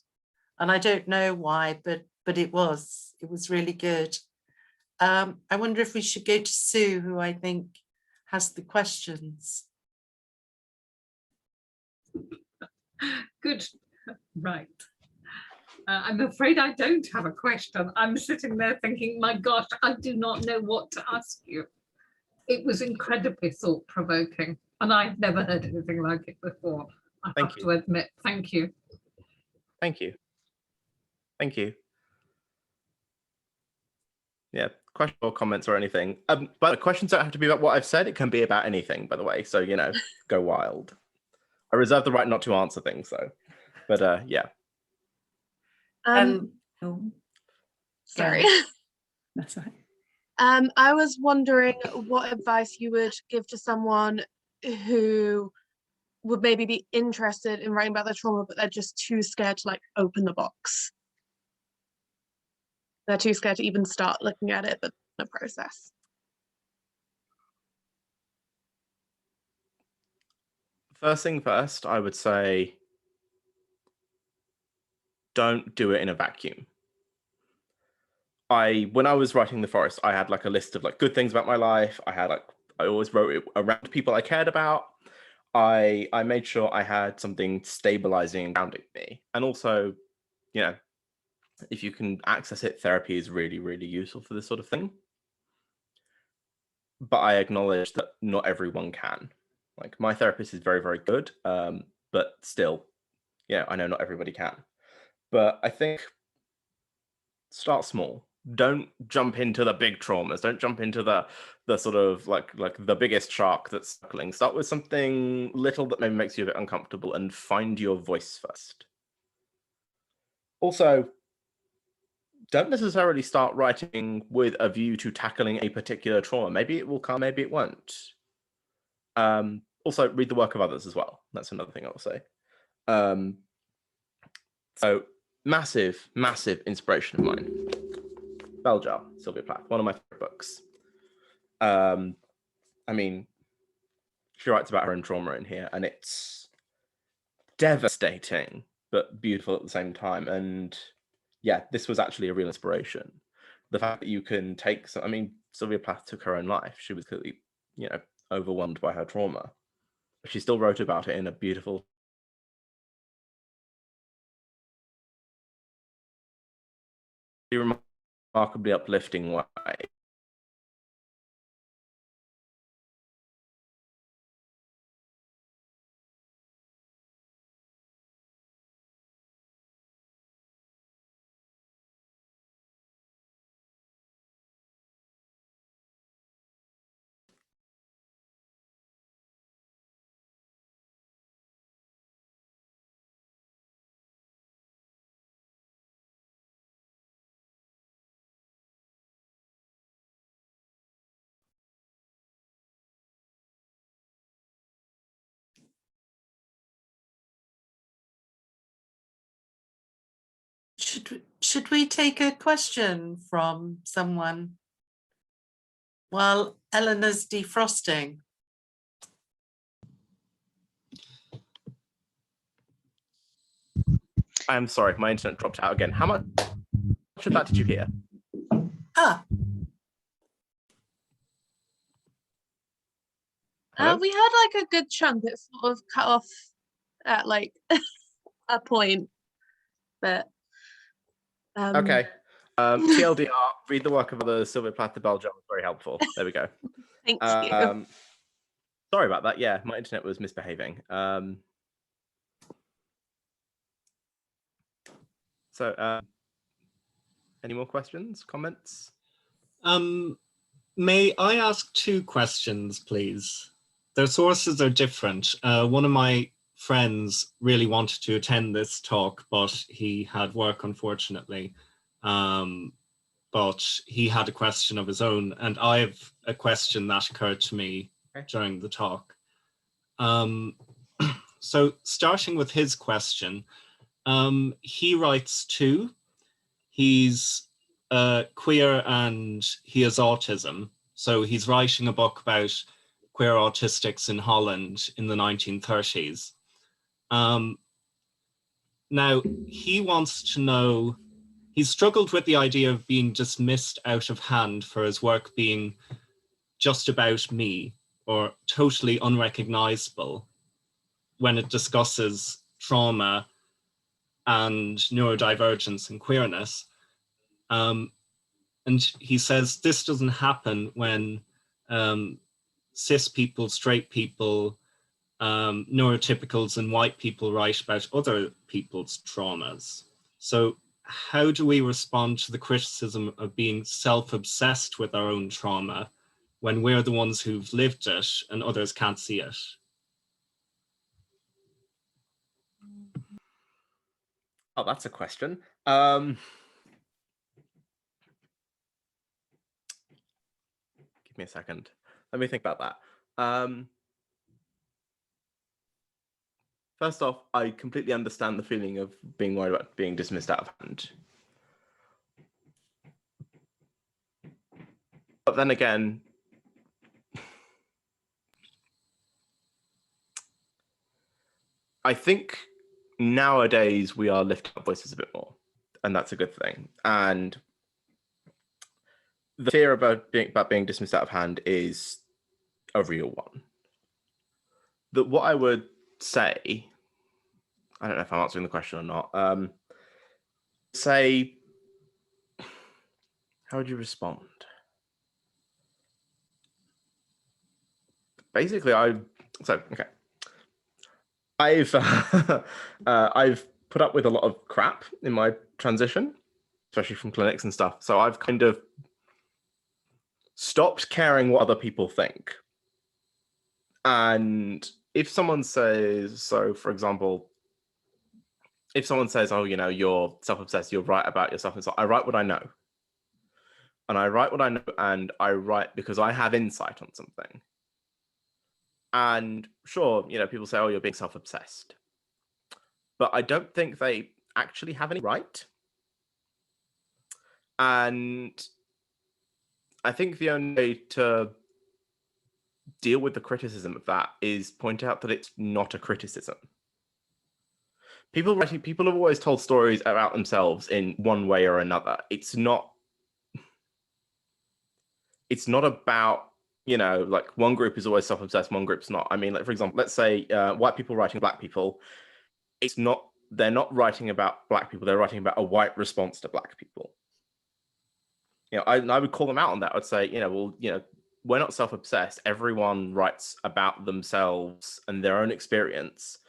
And I don't know why, but it was really good. I wonder if we should go to Sue, who I think has the questions. Good. Right. I'm afraid I don't have a question. I'm sitting there thinking, my gosh, I do not know what to ask you. It was incredibly thought-provoking, and I've never heard anything like it before. I have to admit, thank you. Thank you. Thank you. Yeah, questions or comments or anything. But the questions don't have to be about what I've said. It can be about anything, by the way. So, you know, go wild. I reserve the right not to answer things, though. But yeah. Oh, sorry. That's right. I was wondering what advice you would give to someone who would maybe be interested in writing about their trauma, but they're just too scared to like open the box. They're too scared to even start looking at it, but the process. First thing first, I would say don't do it in a vacuum. When I was writing The Forest, I had like a list of like good things about my life. I always wrote it around people I cared about. I made sure I had something stabilizing and grounding me. And also, you know, if you can access it, therapy is really, really useful for this sort of thing. But I acknowledge that not everyone can. Like my therapist is very, very good. But still, yeah, I know not everybody can. But I think start small. Don't jump into the big traumas. Don't jump into the sort of like the biggest shark that's circling. Start with something little that maybe makes you a bit uncomfortable and find your voice first. Also, don't necessarily start writing with a view to tackling a particular trauma. Maybe it will come, maybe it won't. Also, read the work of others as well. That's another thing I'll say. So, massive, massive inspiration of mine. Bell Jar, Sylvia Plath, one of my favorite books. I mean, she writes about her own trauma in here, and it's devastating, but beautiful at the same time. And yeah, this was actually a real inspiration. The fact that you can take some, I mean, Sylvia Plath took her own life. She was clearly, you know, overwhelmed by her trauma. But she still wrote about it in a beautiful, remarkably uplifting way. Should we take a question from someone while Eleanor's defrosting? I'm sorry, my internet dropped out again. How much of that did you hear? Ah, Hello? We had like a good chunk. It sort of cut off at like a point, but Okay. TLDR, read the work of the Sylvia Plath, the Bell Jar was very helpful. There we go. thank you. Sorry about that. Yeah, my internet was misbehaving. So, any more questions, comments? May I ask 2 questions, please? Their sources are different. One of my friends really wanted to attend this talk, but he had work, unfortunately. But he had a question of his own, and I have a question that occurred to me during the talk. So starting with his question, he writes too. He's queer and he has autism. So he's writing a book about queer autistics in Holland in the 1930s. Now, he wants to know, he's struggled with the idea of being dismissed out of hand for his work being just about me or totally unrecognizable when it discusses trauma and neurodivergence and queerness. And he says this doesn't happen when cis people, straight people, neurotypicals and white people write about other people's traumas. So how do we respond to the criticism of being self-obsessed with our own trauma when we're the ones who've lived it and others can't see it? Oh, that's a question. Give me a second. Let me think about that. First off, I completely understand the feeling of being worried about being dismissed out of hand. But then again, I think nowadays we are lifting up voices a bit more, and that's a good thing. And the fear about being dismissed out of hand is a real one. That what I would say, I don't know if I'm answering the question or not. Say, how would you respond? Basically, okay. I've put up with a lot of crap in my transition, especially from clinics and stuff. So I've kind of stopped caring what other people think. And if someone says, so for example, if someone says, oh, you know, you're self-obsessed, you're right about yourself, and so I write what I know. And I write what I know, and I write because I have insight on something. And sure, you know, people say, oh, you're being self-obsessed. But I don't think they actually have any right. And I think the only way to deal with the criticism of that is point out that it's not a criticism. People have always told stories about themselves in one way or another. It's not about, you know, like one group is always self-obsessed, one group's not. I mean, like, for example, let's say white people writing black people, they're not writing about black people, they're writing about a white response to black people. You know, I would call them out on that. I'd say, you know, well, you know, we're not self-obsessed. Everyone writes about themselves and their own experience.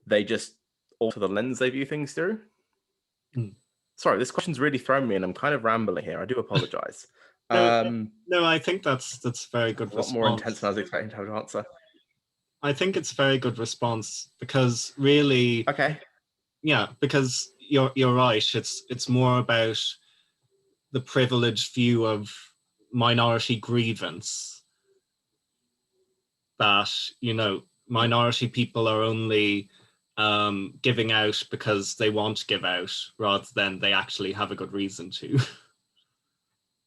They just alter the lens they view things through. Sorry, this question's really thrown me and I'm kind of rambling here. I do apologize. No, I think that's a very good response. A lot more intense than I was expecting to have to answer. I think it's a very good response because really, okay, yeah, because you're right. It's more about the privileged view of minority grievance, that, you know, minority people are only giving out because they want to give out rather than they actually have a good reason to.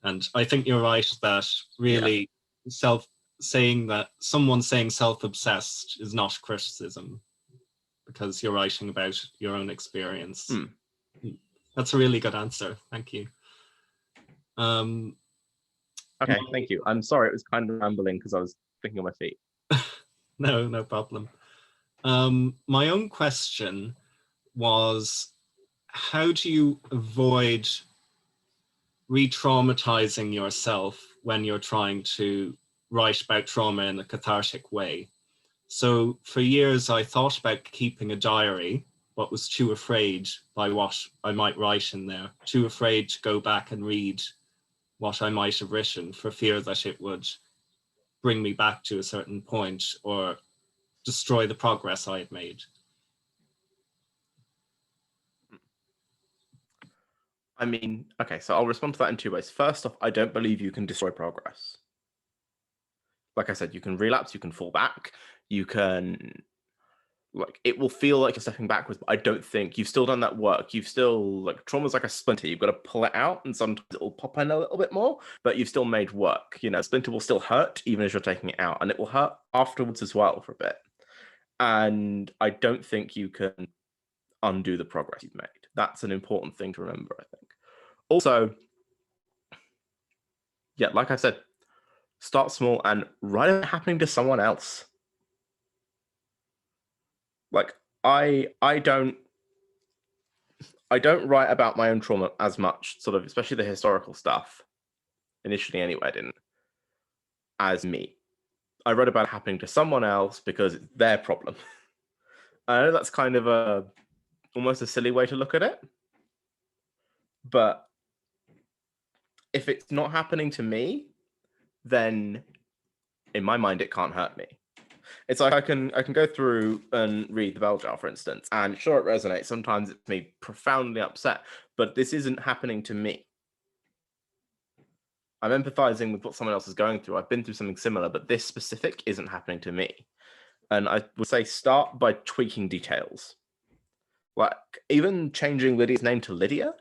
And I think you're right that really saying that someone saying self-obsessed is not criticism because you're writing about your own experience. That's a really good answer. Thank you. Okay, thank you. I'm sorry, it was kind of rambling because I was thinking on my feet. No problem. My own question was, how do you avoid re-traumatizing yourself when you're trying to write about trauma in a cathartic way? So for years, I thought about keeping a diary, but was too afraid by what I might write in there, too afraid to go back and read what I might have written for fear that it would bring me back to a certain point or destroy the progress I had made. I mean, okay, so I'll respond to that in two ways. First off, I don't believe you can destroy progress. Like I said, you can relapse, you can fall back, you can, like, it will feel like you're stepping backwards, but I don't think you've still done that work. You've still, like, trauma's like a splinter. You've got to pull it out, and sometimes it will pop in a little bit more, but you've still made work. You know, splinter will still hurt even as you're taking it out, and it will hurt afterwards as well for a bit. And I don't think you can undo the progress you've made. That's an important thing to remember, I think. Also, yeah, like I said, start small and write it happening to someone else. Like, I don't, I don't write about my own trauma as much, sort of, especially the historical stuff. Initially, anyway, I didn't. As me. I wrote about it happening to someone else because it's their problem. I know that's kind of almost a silly way to look at it. But if it's not happening to me, then in my mind, it can't hurt me. It's like I can go through and read the Bell Jar, for instance, and sure, it resonates. Sometimes it's me profoundly upset, but this isn't happening to me. I'm empathizing with what someone else is going through. I've been through something similar, but this specific isn't happening to me. And I would say start by tweaking details. Like even changing Lydia's name to Lydia,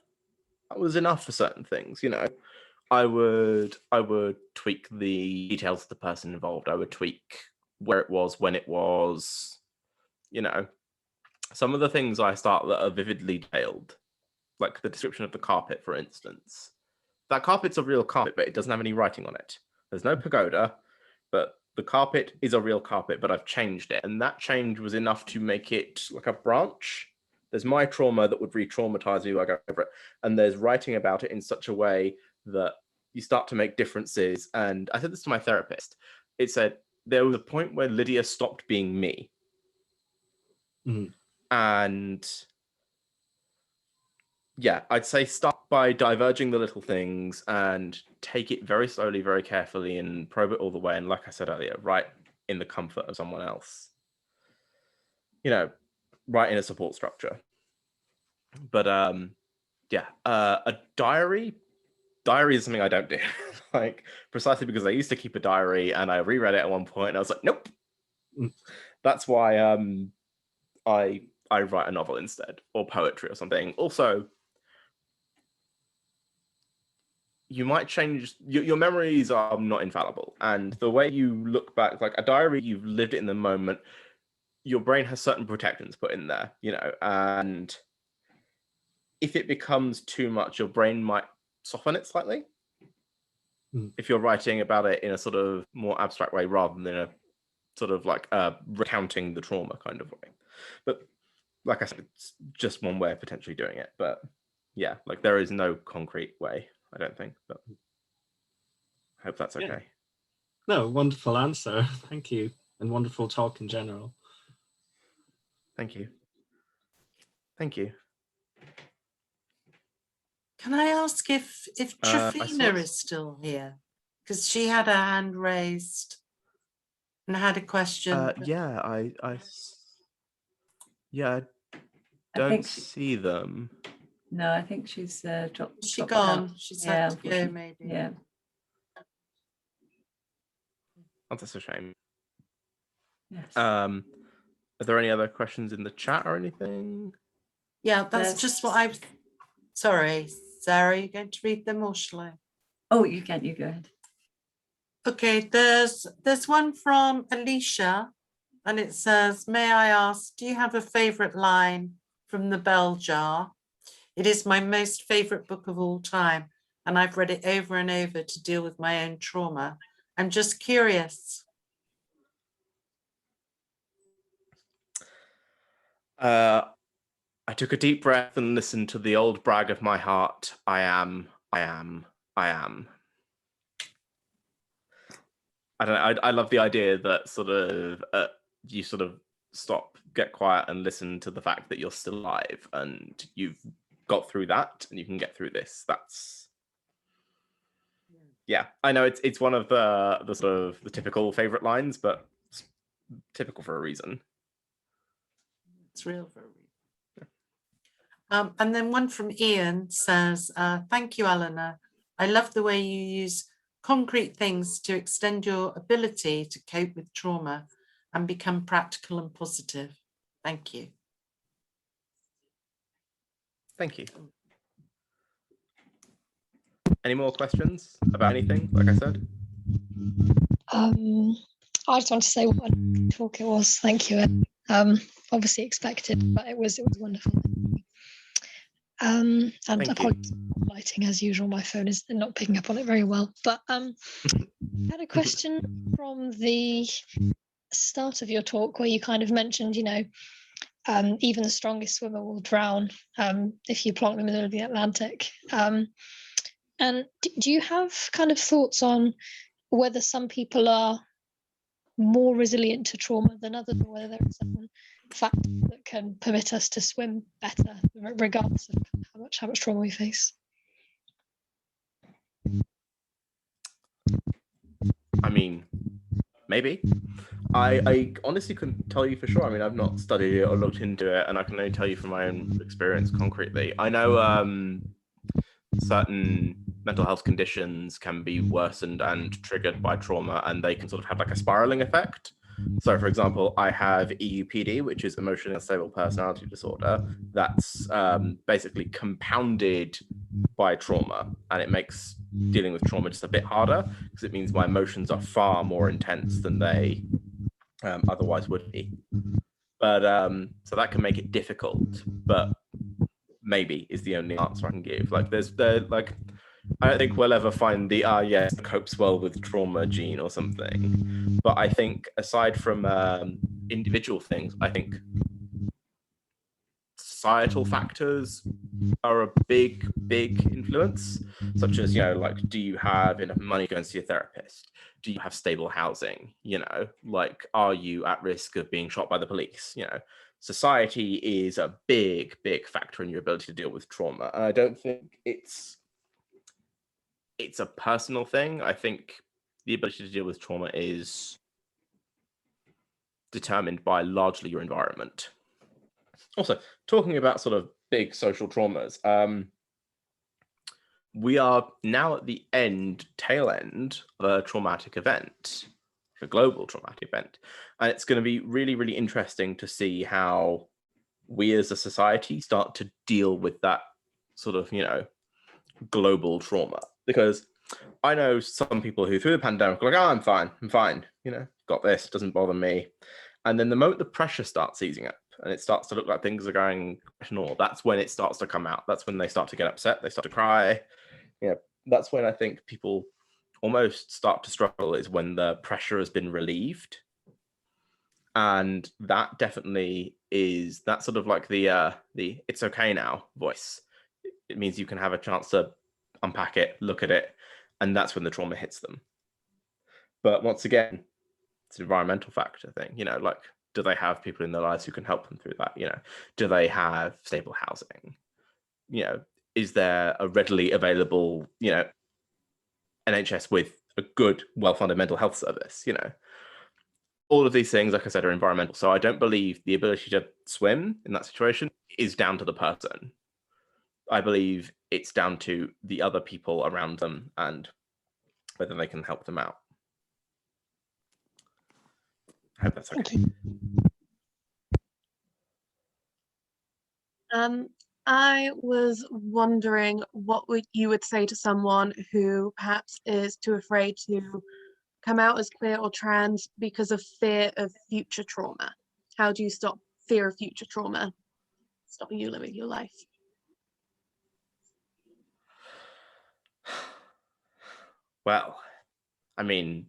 that was enough for certain things, you know. I would tweak the details of the person involved. I would tweak where it was, when it was, you know. Some of the things I start that are vividly detailed, like the description of the carpet, for instance. That carpet's a real carpet, but it doesn't have any writing on it. There's no pagoda, but the carpet is a real carpet, but I've changed it. And that change was enough to make it like a branch. There's my trauma that would re-traumatize me, I go over it. And there's writing about it in such a way that you start to make differences. And I said this to my therapist. It said, there was a point where Lydia stopped being me. Mhm. And yeah, I'd say start by diverging the little things and take it very slowly, very carefully, and probe it all the way. And like I said earlier, write in the comfort of someone else. You know, write in a support structure. But yeah, a diary is something I don't do. Like precisely because I used to keep a diary and I reread it at one point and I was like, nope. That's why I write a novel instead, or poetry or something. Also, you might change, your memories are not infallible. And the way you look back, like a diary, you've lived it in the moment, your brain has certain protections put in there, you know, and if it becomes too much, your brain might soften it slightly. If you're writing about it in a sort of more abstract way rather than a sort of like recounting the trauma kind of way. But like I said, it's just one way of potentially doing it. But yeah, like there is no concrete way, I don't think. But I hope that's okay. Yeah. No, wonderful answer. Thank you. And wonderful talk in general. Thank you. Thank you. Can I ask if Trifina is still here? Because she had her hand raised and had a question. Yeah, I don't see them. No, I think she's dropped. She dropped gone. out. She's Yeah, had to go, unfortunately. maybe. Yeah. Oh, that's a shame. Yes. Are there any other questions in the chat or anything? Yeah, that's There's- just what I was. Sorry, Sarah, are you going to read them or shall I? Oh, you can. You go ahead. Okay, there's one from Alicia, and it says, "May I ask, do you have a favourite line from the Bell Jar? It is my most favourite book of all time, and I've read it over and over to deal with my own trauma. I'm just curious." I took a deep breath and listened to the old brag of my heart. I am. I don't know. I love the idea that sort of you sort of stop, get quiet, and listen to the fact that you're still alive and you've got through that and you can get through this. That's yeah. I know it's one of the sort of the typical favorite lines, but it's typical for a reason. It's real for a reason. And then one from Ian says, "Thank you, Eleanor. I love the way you use concrete things to extend your ability to cope with trauma and become practical and positive. Thank you." Thank you. Any more questions about anything? Like I said. I just want to say what a talk it was. Thank you. Obviously expected, but it was wonderful. And apologies for lighting as usual. My phone is not picking up on it very well. But I had a question from the start of your talk where you kind of mentioned, you know, Even the strongest swimmer will drown if you plonk them in the middle of the Atlantic. And do you have kind of thoughts on whether some people are more resilient to trauma than others, or whether there are certain factors that can permit us to swim better, regardless of how much trauma we face? I mean, maybe. I honestly couldn't tell you for sure. I mean, I've not studied it or looked into it, and I can only tell you from my own experience concretely. I know certain mental health conditions can be worsened and triggered by trauma, and they can sort of have like a spiraling effect. So, for example, I have EUPD, which is emotionally unstable personality disorder. That's basically compounded by trauma, and it makes dealing with trauma just a bit harder because it means my emotions are far more intense than they otherwise would be. But so that can make it difficult, but maybe is the only answer I can give. Like I don't think we'll ever find the yes, copes well with trauma gene or something. But I think aside from individual things, I think societal factors are a big influence, such as, like, do you have enough money to go and see a therapist? Do you have stable housing? Like, are you at risk of being shot by the police? Society is a big factor in your ability to deal with trauma. And I don't think it's a personal thing. I think the ability to deal with trauma is determined by largely your environment. Also, talking about sort of big social traumas, we are now at the tail end of a traumatic event, a global traumatic event. And it's going to be really interesting to see how we as a society start to deal with that sort of, global trauma. Because I know some people who through the pandemic are like, oh, I'm fine, got this, doesn't bother me. And then the moment the pressure starts easing up and it starts to look like things are going normal, that's when it starts to come out. That's when they start to get upset, they start to cry. That's when I think people almost start to struggle, is when the pressure has been relieved. And that definitely is that sort of like the it's okay now voice. It means you can have a chance to unpack it, look at it, and that's when the trauma hits them. But once again, it's an environmental factor thing, like, do they have people in their lives who can help them through that? Do they have stable housing? Is there a readily available, NHS with a good, well-funded mental health service? All of these things, like I said, are environmental. So I don't believe the ability to swim in that situation is down to the person. I believe it's down to the other people around them and whether they can help them out. I hope that's okay. I was wondering what you would say to someone who perhaps is too afraid to come out as queer or trans because of fear of future trauma. How do you stop fear of future trauma stopping you living your life? Well, I mean,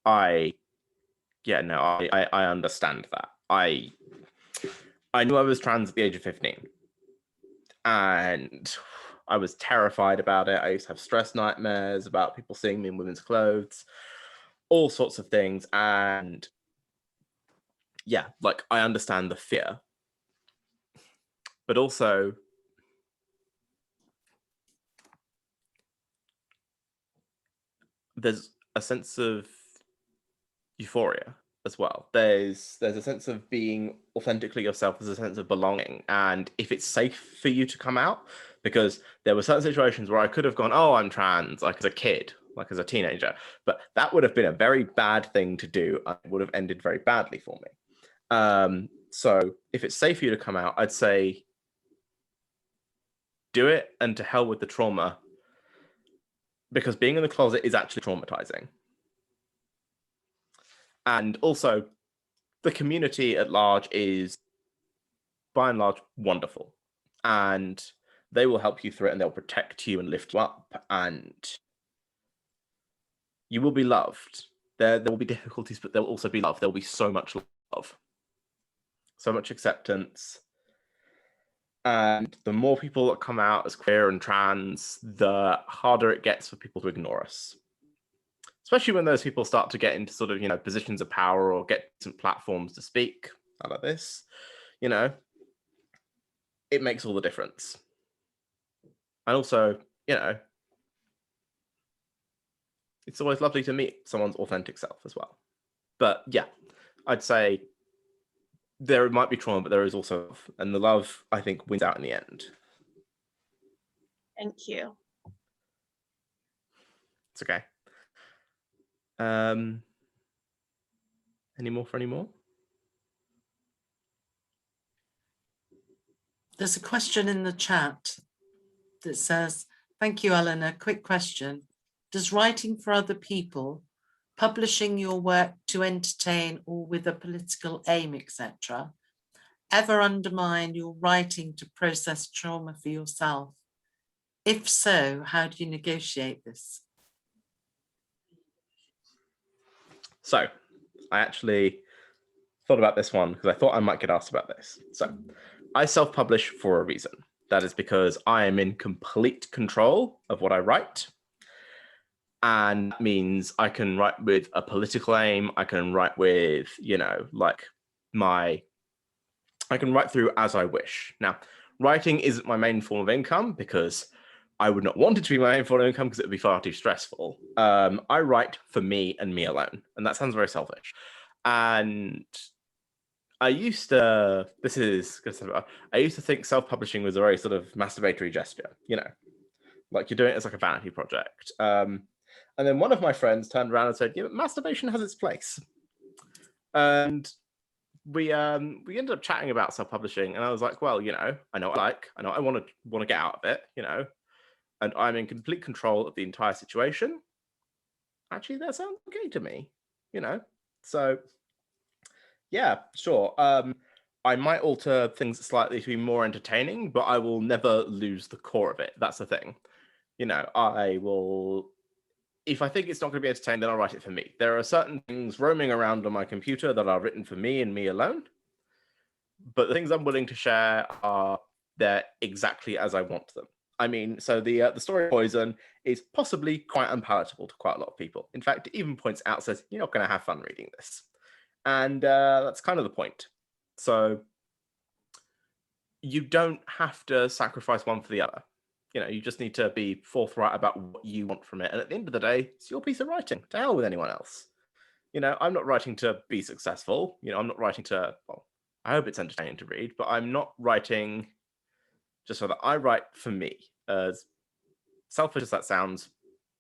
I understand that. I knew I was trans at the age of 15, and I was terrified about it. I used to have stress nightmares about people seeing me in women's clothes, all sorts of things. And yeah, like, I understand the fear, but also there's a sense of euphoria as well. There's a sense of being authentically yourself. There's a sense of belonging. And if it's safe for you to come out, because there were certain situations where I could have gone, oh, I'm trans, like as a kid, like as a teenager, but that would have been a very bad thing to do. And it would have ended very badly for me. So if it's safe for you to come out, I'd say do it, and to hell with the trauma, because being in the closet is actually traumatizing. And also, the community at large is, by and large, wonderful. And they will help you through it, and they'll protect you and lift you up, and you will be loved. There will be difficulties, but there will also be love. There will be so much love. so much acceptance. And the more people that come out as queer and trans, the harder it gets for people to ignore us. Especially when those people start to get into sort of, you know, positions of power or get some platforms to speak like this, you know, it makes all the difference. And also, you know, it's always lovely to meet someone's authentic self as well. But yeah, I'd say there might be trauma, but there is also love. And the love, I think, wins out in the end. Thank you. It's okay. Any more for any more? There's a question in the chat that says, thank you, Eleanor. Quick question. Does writing for other people, publishing your work to entertain or with a political aim, etc., ever undermine your writing to process trauma for yourself? If so, how do you negotiate this? So I actually thought about this one because I thought I might get asked about this. So I self-publish for a reason. That is because I am in complete control of what I write. And that means I can write with a political aim. I can write with, you know, like I can write through as I wish. Now, writing isn't my main form of income because I would not want it to be my main form of income because it would be far too stressful. I write for me and me alone. And that sounds very selfish. And I used to, I used to think self-publishing was a very sort of masturbatory gesture, you know, like you're doing it as like a vanity project. And then one of my friends turned around and said, yeah, but masturbation has its place. And we ended up chatting about self-publishing, and I was like, well, you know, I know what I like, I know what I want to get out of it, you know, and I'm in complete control of the entire situation. Actually, that sounds okay to me, you know. So yeah, sure. I might alter things slightly to be more entertaining, but I will never lose the core of it. That's the thing. You know, I will, if I think it's not going to be entertaining, then I'll write it for me. There are certain things roaming around on my computer that are written for me and me alone. But the things I'm willing to share are there exactly as I want them. I mean, so the story of Poison is possibly quite unpalatable to quite a lot of people. In fact, it even points out, says, you're not going to have fun reading this. And that's kind of the point. So you don't have to sacrifice one for the other. You know, you just need to be forthright about what you want from it. And at the end of the day, it's your piece of writing. To hell with anyone else. You know, I'm not writing to be successful. You know, I'm not writing to, well, I hope it's entertaining to read, but I'm not writing just so that I write for me. As selfish as that sounds,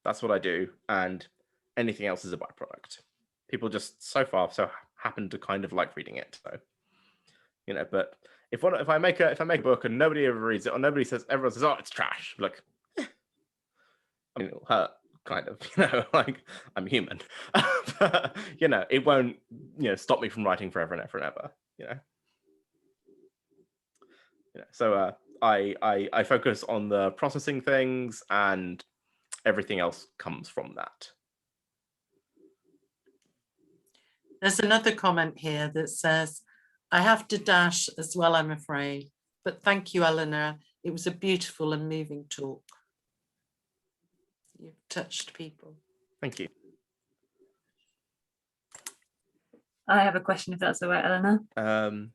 that's what I do. And anything else is a byproduct. People just so happen to kind of like reading it. So, you know, but if I make a book and nobody ever reads it, or everyone says, oh, it's trash, like, I mean, it'll hurt, kind of, you know, like I'm human. But, you know, it won't, you know, stop me from writing forever and ever and ever, you know. So I focus on the processing things, and everything else comes from that. There's another comment here that says, I have to dash as well, I'm afraid, but thank you, Eleanor. It was a beautiful and moving talk. You've touched people. Thank you. I have a question, if that's all right, Eleanor.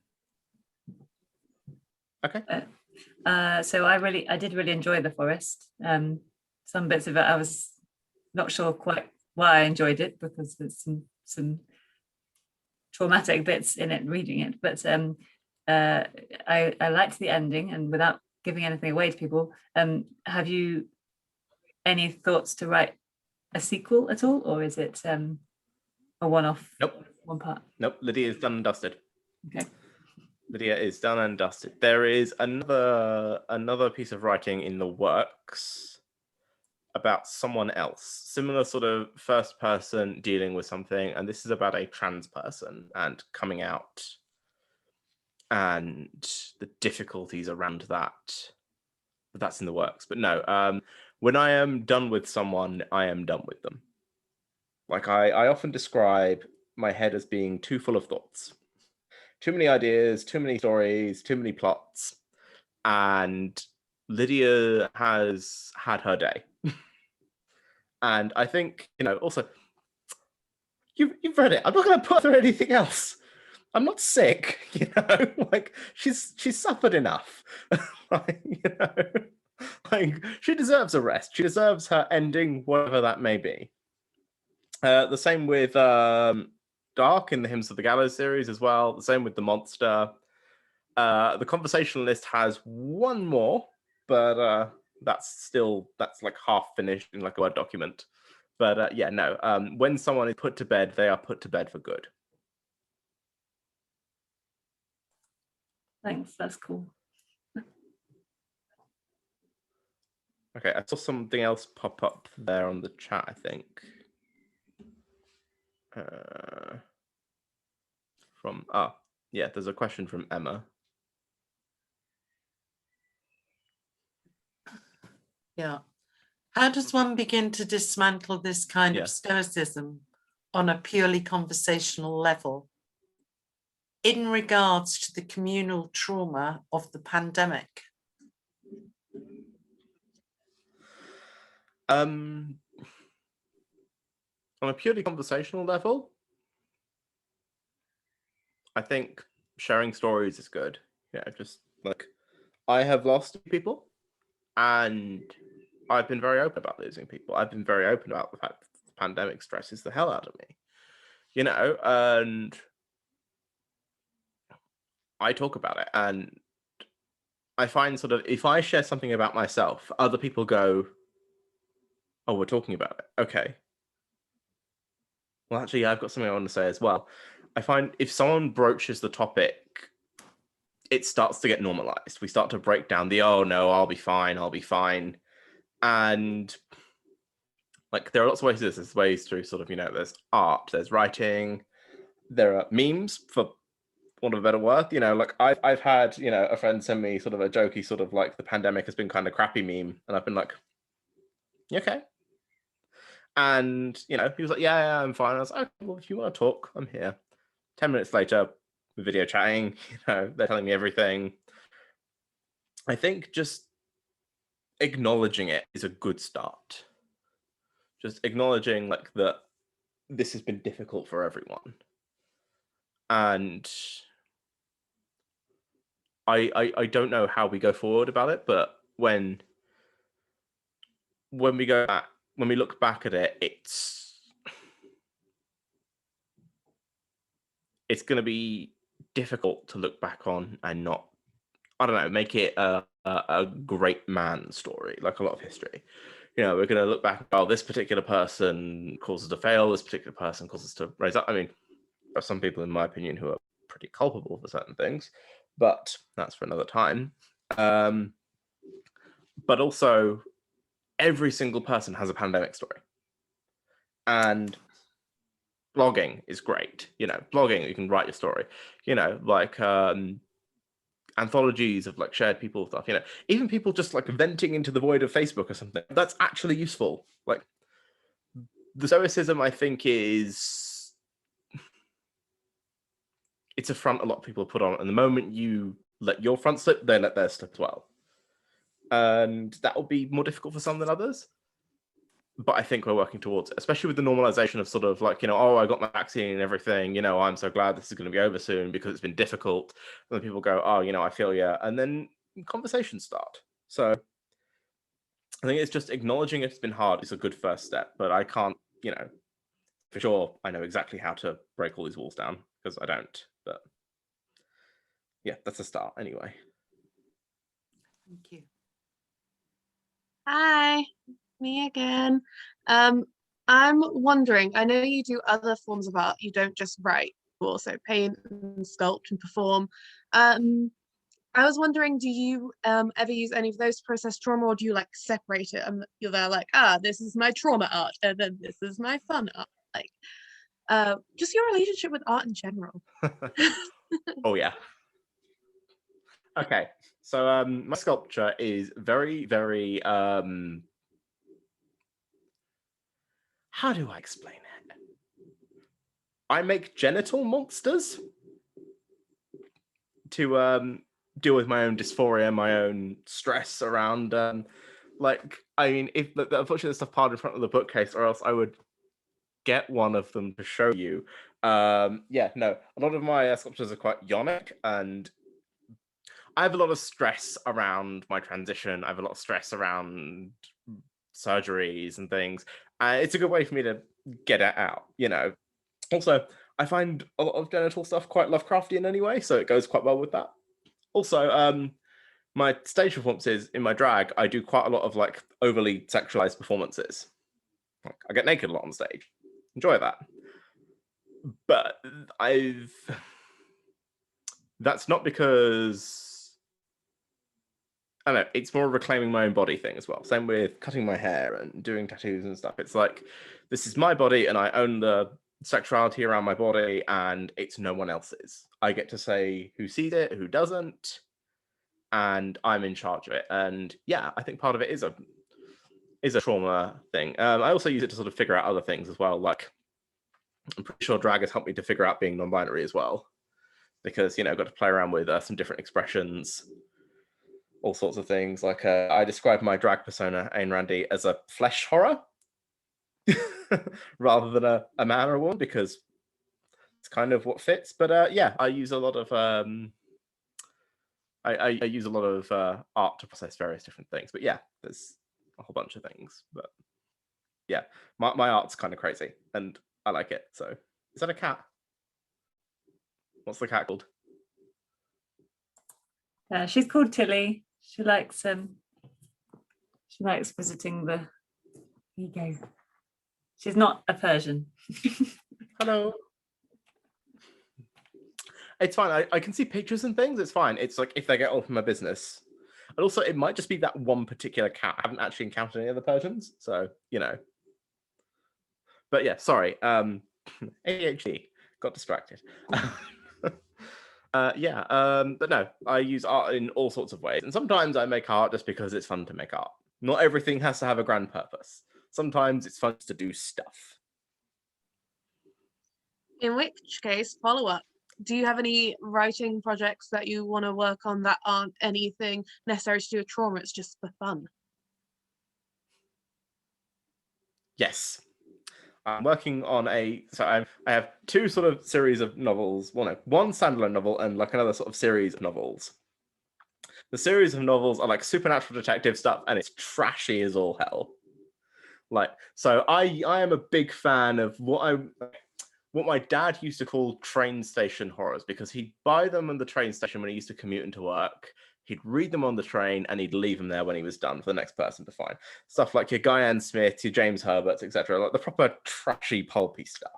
Okay. So I did really enjoy The Forest. Some bits of it I was not sure quite why I enjoyed it, because there's some traumatic bits in it reading it, but I liked the ending, and without giving anything away to people, have you any thoughts to write a sequel at all, or is it a one-off? Nope. One part? Nope. Lydia is done and dusted. Okay. Lydia is done and dusted. There is another piece of writing in the works about someone else, similar sort of first person dealing with something, and this is about a trans person and coming out and the difficulties around that. But that's in the works. But no, when I am done with someone, I am done with them. Like I often describe my head as being too full of thoughts. too many ideas, too many stories, too many plots, and Lydia has had her day. And I think, also, you've read it. I'm not going to put her anything else. I'm not sick, like she's suffered enough. Like, like she deserves a rest. She deserves her ending, whatever that may be. The same with Dark in the Hymns of the Gallows series as well. The same with The Monster. The Conversationalist has one more, but that's like half finished in like a Word document. But yeah, no. When someone is put to bed, they are put to bed for good. Thanks, that's cool. Okay, I saw something else pop up there on the chat, I think. Yeah, there's a question from Emma. Yeah. How does one begin to dismantle this kind Yeah. of stoicism on a purely conversational level in regards to the communal trauma of the pandemic? On a purely conversational level, I think sharing stories is good. Just like I have lost people, and I've been very open about losing people. I've been very open about the fact that the pandemic stresses the hell out of me, and I talk about it. And I find sort of if I share something about myself, other people go, "Oh, we're talking about it. Okay. Well, actually, I've got something I want to say as well." I find if someone broaches the topic, it starts to get normalized. We start to break down the, oh no, I'll be fine. And like, there are lots of ways to this. There's ways through sort of, there's art, there's writing, there are memes, for want of a better word. Like I've had, a friend send me sort of a jokey sort of like the pandemic has been kind of crappy meme. And I've been like, you okay? And, he was like, yeah, I'm fine. I was like, okay, well, if you want to talk, I'm here. 10 minutes later, we're video chatting, they're telling me everything. I think just acknowledging it is a good start. Just acknowledging like that this has been difficult for everyone. And I don't know how we go forward about it, but when we look back at it, it's going to be difficult to look back on and not, I don't know, make it a great man story, like a lot of history. We're going to look back, oh, this particular person causes to fail, this particular person causes to raise up. I mean, there are some people, in my opinion, who are pretty culpable for certain things, but that's for another time. But also, every single person has a pandemic story. And blogging is great. Blogging, you can write your story. Like anthologies of like shared people stuff. Even people just like venting into the void of Facebook or something. That's actually useful. Like the stoicism, I think, it's a front a lot of people put on, and the moment you let your front slip, they let theirs slip as well. And that will be more difficult for some than others. But I think we're working towards it, especially with the normalization of sort of like, oh, I got my vaccine and everything, I'm so glad this is going to be over soon because it's been difficult. And then people go, oh, I feel you. And then conversations start. So I think it's just acknowledging it's been hard is a good first step, but I can't, for sure, I know exactly how to break all these walls down because I don't. But yeah, that's a start anyway. Thank you. Hi, me again. I'm wondering, I know you do other forms of art, you don't just write, you also paint and sculpt and perform. I was wondering, do you ever use any of those to process trauma, or do you like separate it and you're there like, this is my trauma art and then this is my fun art? Like, just your relationship with art in general. Oh yeah. Okay, so my sculpture is very, very how do I explain it? I make genital monsters. to deal with my own dysphoria, my own stress around like, I mean, if unfortunately there's stuff piled in front of the bookcase, or else I would get one of them to show you. Yeah, no, a lot of my sculptures are quite yonic, and I have a lot of stress around my transition. I have a lot of stress around surgeries and things. It's a good way for me to get it out, you know. Also, I find a lot of genital stuff quite Lovecraftian anyway, so it goes quite well with that. Also, my stage performances in my drag, I do quite a lot of like overly sexualized performances. Like, I get naked a lot on stage. Enjoy that. But that's not because, I don't know, it's more reclaiming my own body thing as well. Same with cutting my hair and doing tattoos and stuff. It's like, this is my body and I own the sexuality around my body, and it's no one else's. I get to say who sees it, who doesn't, and I'm in charge of it. And yeah, I think part of it is a trauma thing. I also use it to sort of figure out other things as well. Like, I'm pretty sure drag has helped me to figure out being non-binary as well, because, you know, I've got to play around with some different expressions, all sorts of things. Like, I describe my drag persona, Ayn Randy, as a flesh horror rather than a man or a woman, because it's kind of what fits. But yeah, I use a lot of I use a lot of art to process various different things. But yeah, there's a whole bunch of things. But yeah, my art's kind of crazy, and I like it. So, is that a cat? What's the cat called? She's called Tilly. She likes visiting the ego. She's not a Persian. Hello. It's fine. I can see pictures and things. It's fine. It's like if they get all from my business. And also, it might just be that one particular cat. I haven't actually encountered any other Persians, so, you know. But yeah, sorry. ADHD. Got distracted. Yeah, but no, I use art in all sorts of ways. And sometimes I make art just because it's fun to make art. Not everything has to have a grand purpose. Sometimes it's fun to do stuff. In which case, follow up. Do you have any writing projects that you want to work on that aren't anything necessary to do with trauma? It's just for fun. Yes. I'm working on I have two sort of series of novels. Well, no, one standalone novel and like another sort of series of novels. The series of novels are like supernatural detective stuff, and it's trashy as all hell. Like, so I am a big fan of what my dad used to call train station horrors, because he'd buy them on the train station when he used to commute into work. He'd read them on the train and he'd leave them there when he was done for the next person to find. Stuff like your Guyan Smiths, your James Herberts, etc., like the proper trashy pulpy stuff.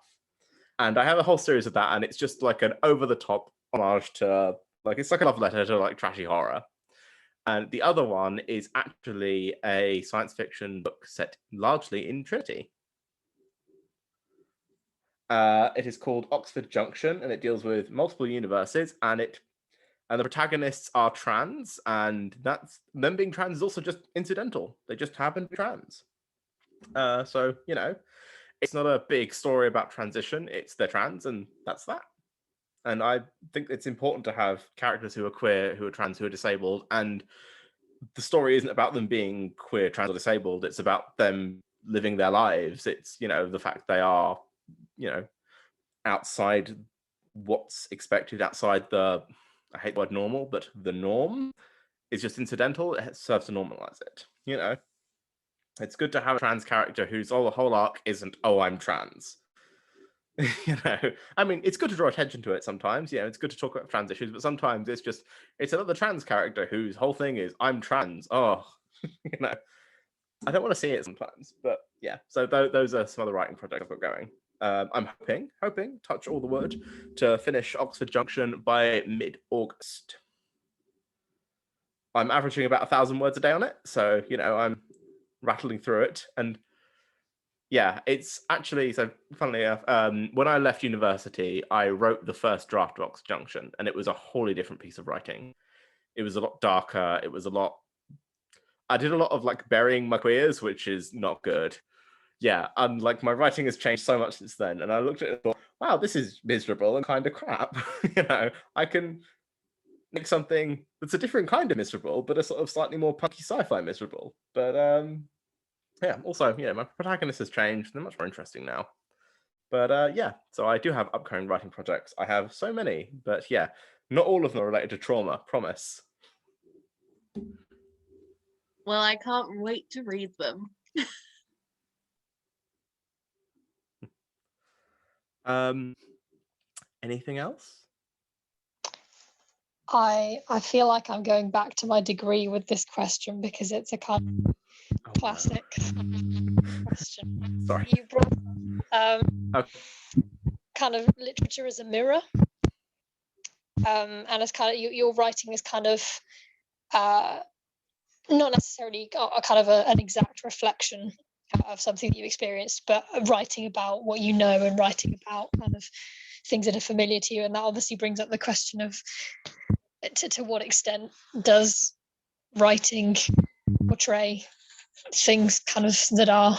And I have a whole series of that, and it's just like an over-the-top homage to, like, it's like a love letter to like trashy horror. And the other one is actually a science fiction book set largely in Trinity. It is called Oxford Junction, and it deals with multiple universes, and the protagonists are trans, and that's them being trans is also just incidental. They just happen to be trans. So, you know, it's not a big story about transition. It's they're trans, and that's that. And I think it's important to have characters who are queer, who are trans, who are disabled, and the story isn't about them being queer, trans, or disabled. It's about them living their lives. It's, you know, the fact they are, you know, outside what's expected, outside the, I hate the word normal, but the norm is just incidental. It serves to normalize it. You know, it's good to have a trans character whose whole arc isn't, oh, I'm trans. You know, I mean, it's good to draw attention to it sometimes. You know, it's good to talk about trans issues, but sometimes it's another trans character whose whole thing is, I'm trans. Oh, you know, I don't want to see it sometimes, but yeah. So those are some other writing projects I've got going. I'm hoping, touch all the wood, to finish Oxford Junction by mid-August. I'm averaging about 1,000 words a day on it, so, you know, I'm rattling through it. And yeah, it's actually, so funnily enough, when I left university, I wrote the first draft of Oxford Junction, and it was a wholly different piece of writing. It was a lot darker. I did a lot of like burying my queers, which is not good. Yeah, and like my writing has changed so much since then, and I looked at it and thought, wow, this is miserable and kind of crap. You know, I can make something that's a different kind of miserable, but a sort of slightly more punky sci-fi miserable. But yeah, also, my protagonist has changed. They're much more interesting now. But yeah, so I do have upcoming writing projects. I have so many, but yeah, not all of them are related to trauma, promise. Well, I can't wait to read them. Anything else? I feel like I'm going back to my degree with this question because it's a kind of classic question. Sorry. You brought Okay. kind of literature as a mirror, and as kind of your writing is kind of not necessarily a kind of an exact reflection of something that you experienced, but writing about what you know and writing about kind of things that are familiar to you. And that obviously brings up the question of to what extent does writing portray things kind of that are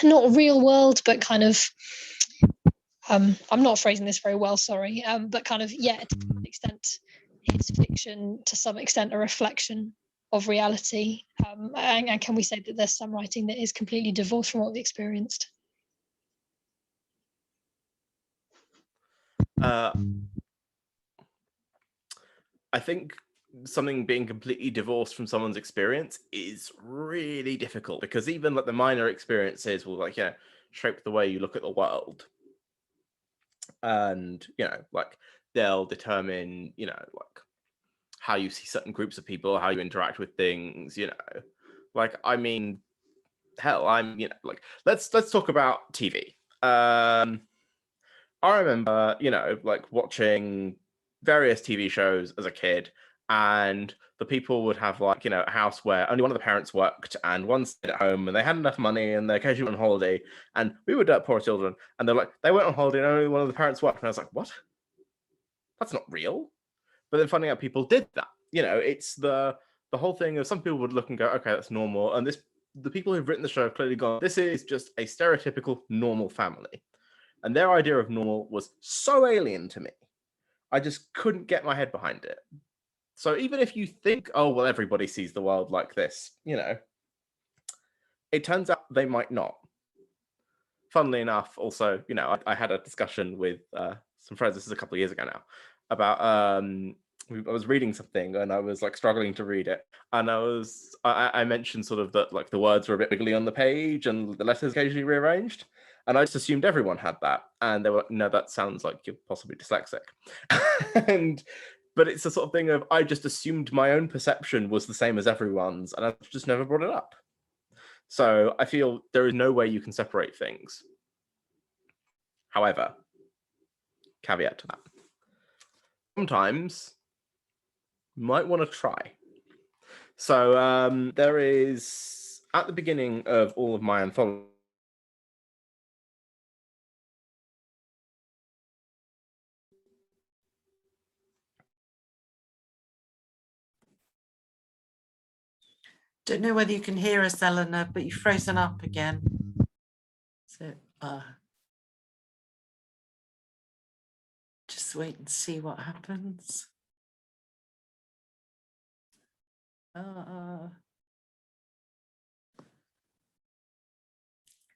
not real world, but kind of I'm not phrasing this very well, sorry, but kind of, yeah, to some extent is fiction to some extent a reflection of reality, and can we say that there's some writing that is completely divorced from what we experienced? I think something being completely divorced from someone's experience is really difficult, because even like the minor experiences will shape the way you look at the world, and like they'll determine like how you see certain groups of people, how you interact with things, like, I mean, hell, I'm like, let's talk about TV. I remember like watching various TV shows as a kid, and the people would have like a house where only one of the parents worked and one stayed at home, and they had enough money and they occasionally went on holiday, and we were dirt poor children, and they're like, they went on holiday and only one of the parents worked, and I was like, what? That's not real. But then finding out people did that, it's the whole thing of some people would look and go, okay, that's normal, and the people who've written the show have clearly gone, this is just a stereotypical normal family, and their idea of normal was so alien to me, I just couldn't get my head behind it. So even if you think, oh well, everybody sees the world like this, it turns out they might not. Funnily enough, also, I had a discussion with some friends, this is a couple of years ago now, about I was reading something and I was like struggling to read it, and I mentioned sort of that like the words were a bit wiggly on the page and the letters occasionally rearranged, and I just assumed everyone had that, and they were like, no, that sounds like you're possibly dyslexic. But it's the sort of thing of, I just assumed my own perception was the same as everyone's, and I just never brought it up. So I feel there is no way you can separate things. However, caveat to that, sometimes you might want to try. So there is, at the beginning of all of my anthologies, Don't know whether you can hear us, Eleanor, but you've frozen up again. So just wait and see what happens.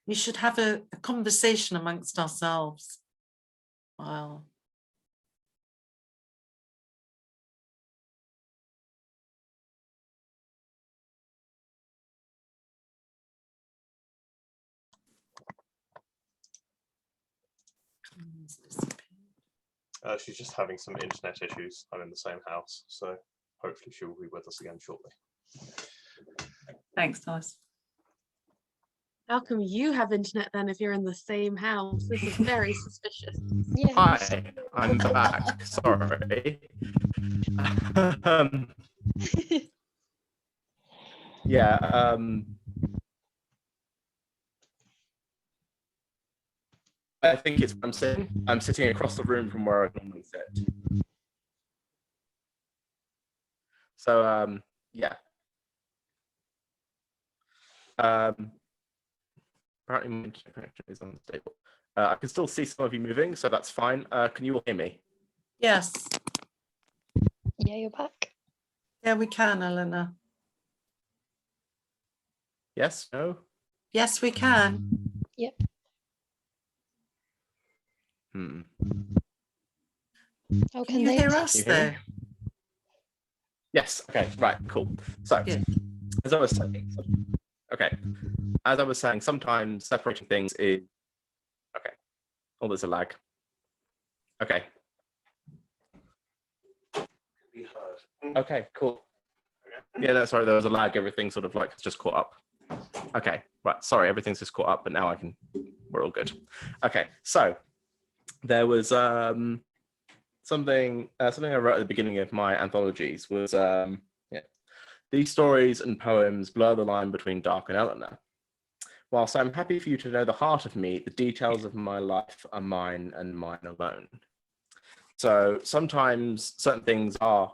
We should have a conversation amongst ourselves. Wow. She's just having some internet issues. I'm in the same house, so hopefully she will be with us again shortly. Thanks, Thomas. How come you have internet then if you're in the same house? This is very suspicious. Yeah. hi, I'm back. Sorry. Yeah. I think it's where I'm sitting. I'm sitting across the room from where I normally sit. So yeah. Apparently my internet connection is unstable. I can still see some of you moving, so that's fine. Can you all hear me? Yes. Yeah, you're back. Yeah, we can, Eleanor. Yes, no? Yes, we can. Hmm. Oh, Can you hear us You hear though? me? Yes, okay, right, cool. So, Good. as I was saying, okay, as I was saying, sometimes separating things is, okay, oh, there's a lag. Okay. Okay, cool. Yeah, no, sorry, there was a lag. Everything sort of like just caught up. Okay, right. Sorry, everything's just caught up, but now we're all good. Okay, so there was something I wrote at the beginning of my anthologies was yeah. These stories and poems blur the line between Dark and Eleanor. Whilst I'm happy for you to know the heart of me, the details of my life are mine and mine alone. So sometimes certain things are,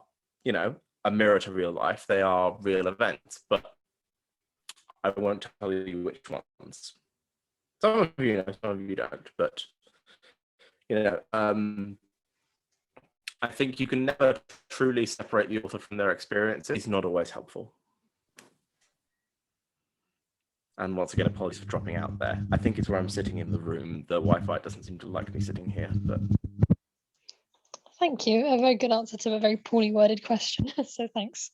a mirror to real life. They are real events, but I won't tell you which ones. Some of you know, some of you don't, but I think you can never truly separate the author from their experiences. It's not always helpful. And once again, apologies for dropping out there. I think it's where I'm sitting in the room. The Wi-Fi doesn't seem to like me sitting here, but Thank you. A very good answer to a very poorly worded question. So thanks.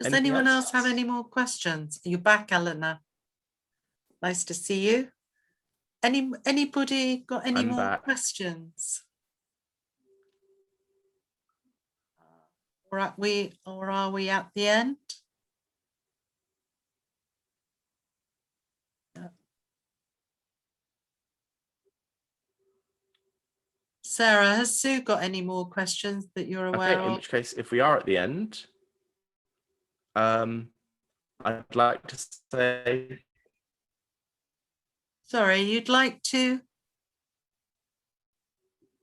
Does Anything anyone else? else have any more questions? Are you back, Eleanor? Nice to see you. Anybody got any I'm more back. questions? Or are we at the end? Yeah. Sarah, has Sue got any more questions that you're aware Okay, in of? which case, if we are at the end, I'd like to say, Sorry, you'd like to?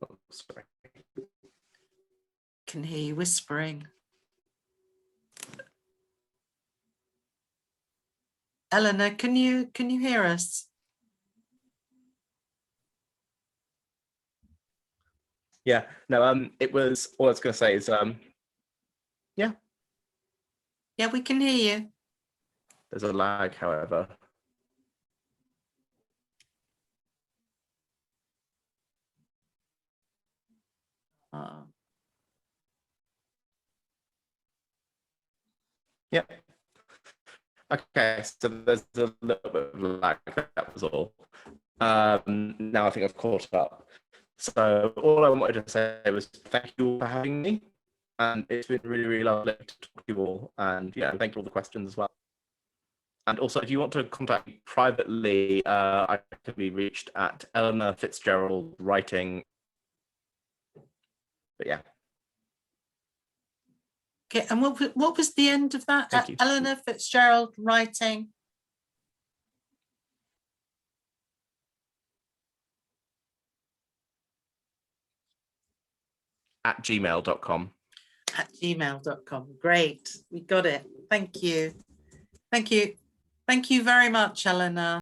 oh, sorry. Can hear you whispering. Eleanor, can you hear us? Yeah, no, it was, all I was going to say is, yeah, Yeah, we can hear you. there's a lag, however. Yeah. Okay, so there's a little bit of lag, that was all. Now I think I've caught up. So all I wanted to say was thank you all for having me. And it's been really, really lovely to talk to you all. And yeah, thank you for all the questions as well. And also, if you want to contact me privately, I can be reached at Eleanor Fitzgerald writing. But yeah. Okay, and what was the end of that? Thank you. Eleanor Fitzgerald writing. At gmail.com. At gmail.com. Great, we got it. Thank you. Thank you. Thank you very much, Eleanor.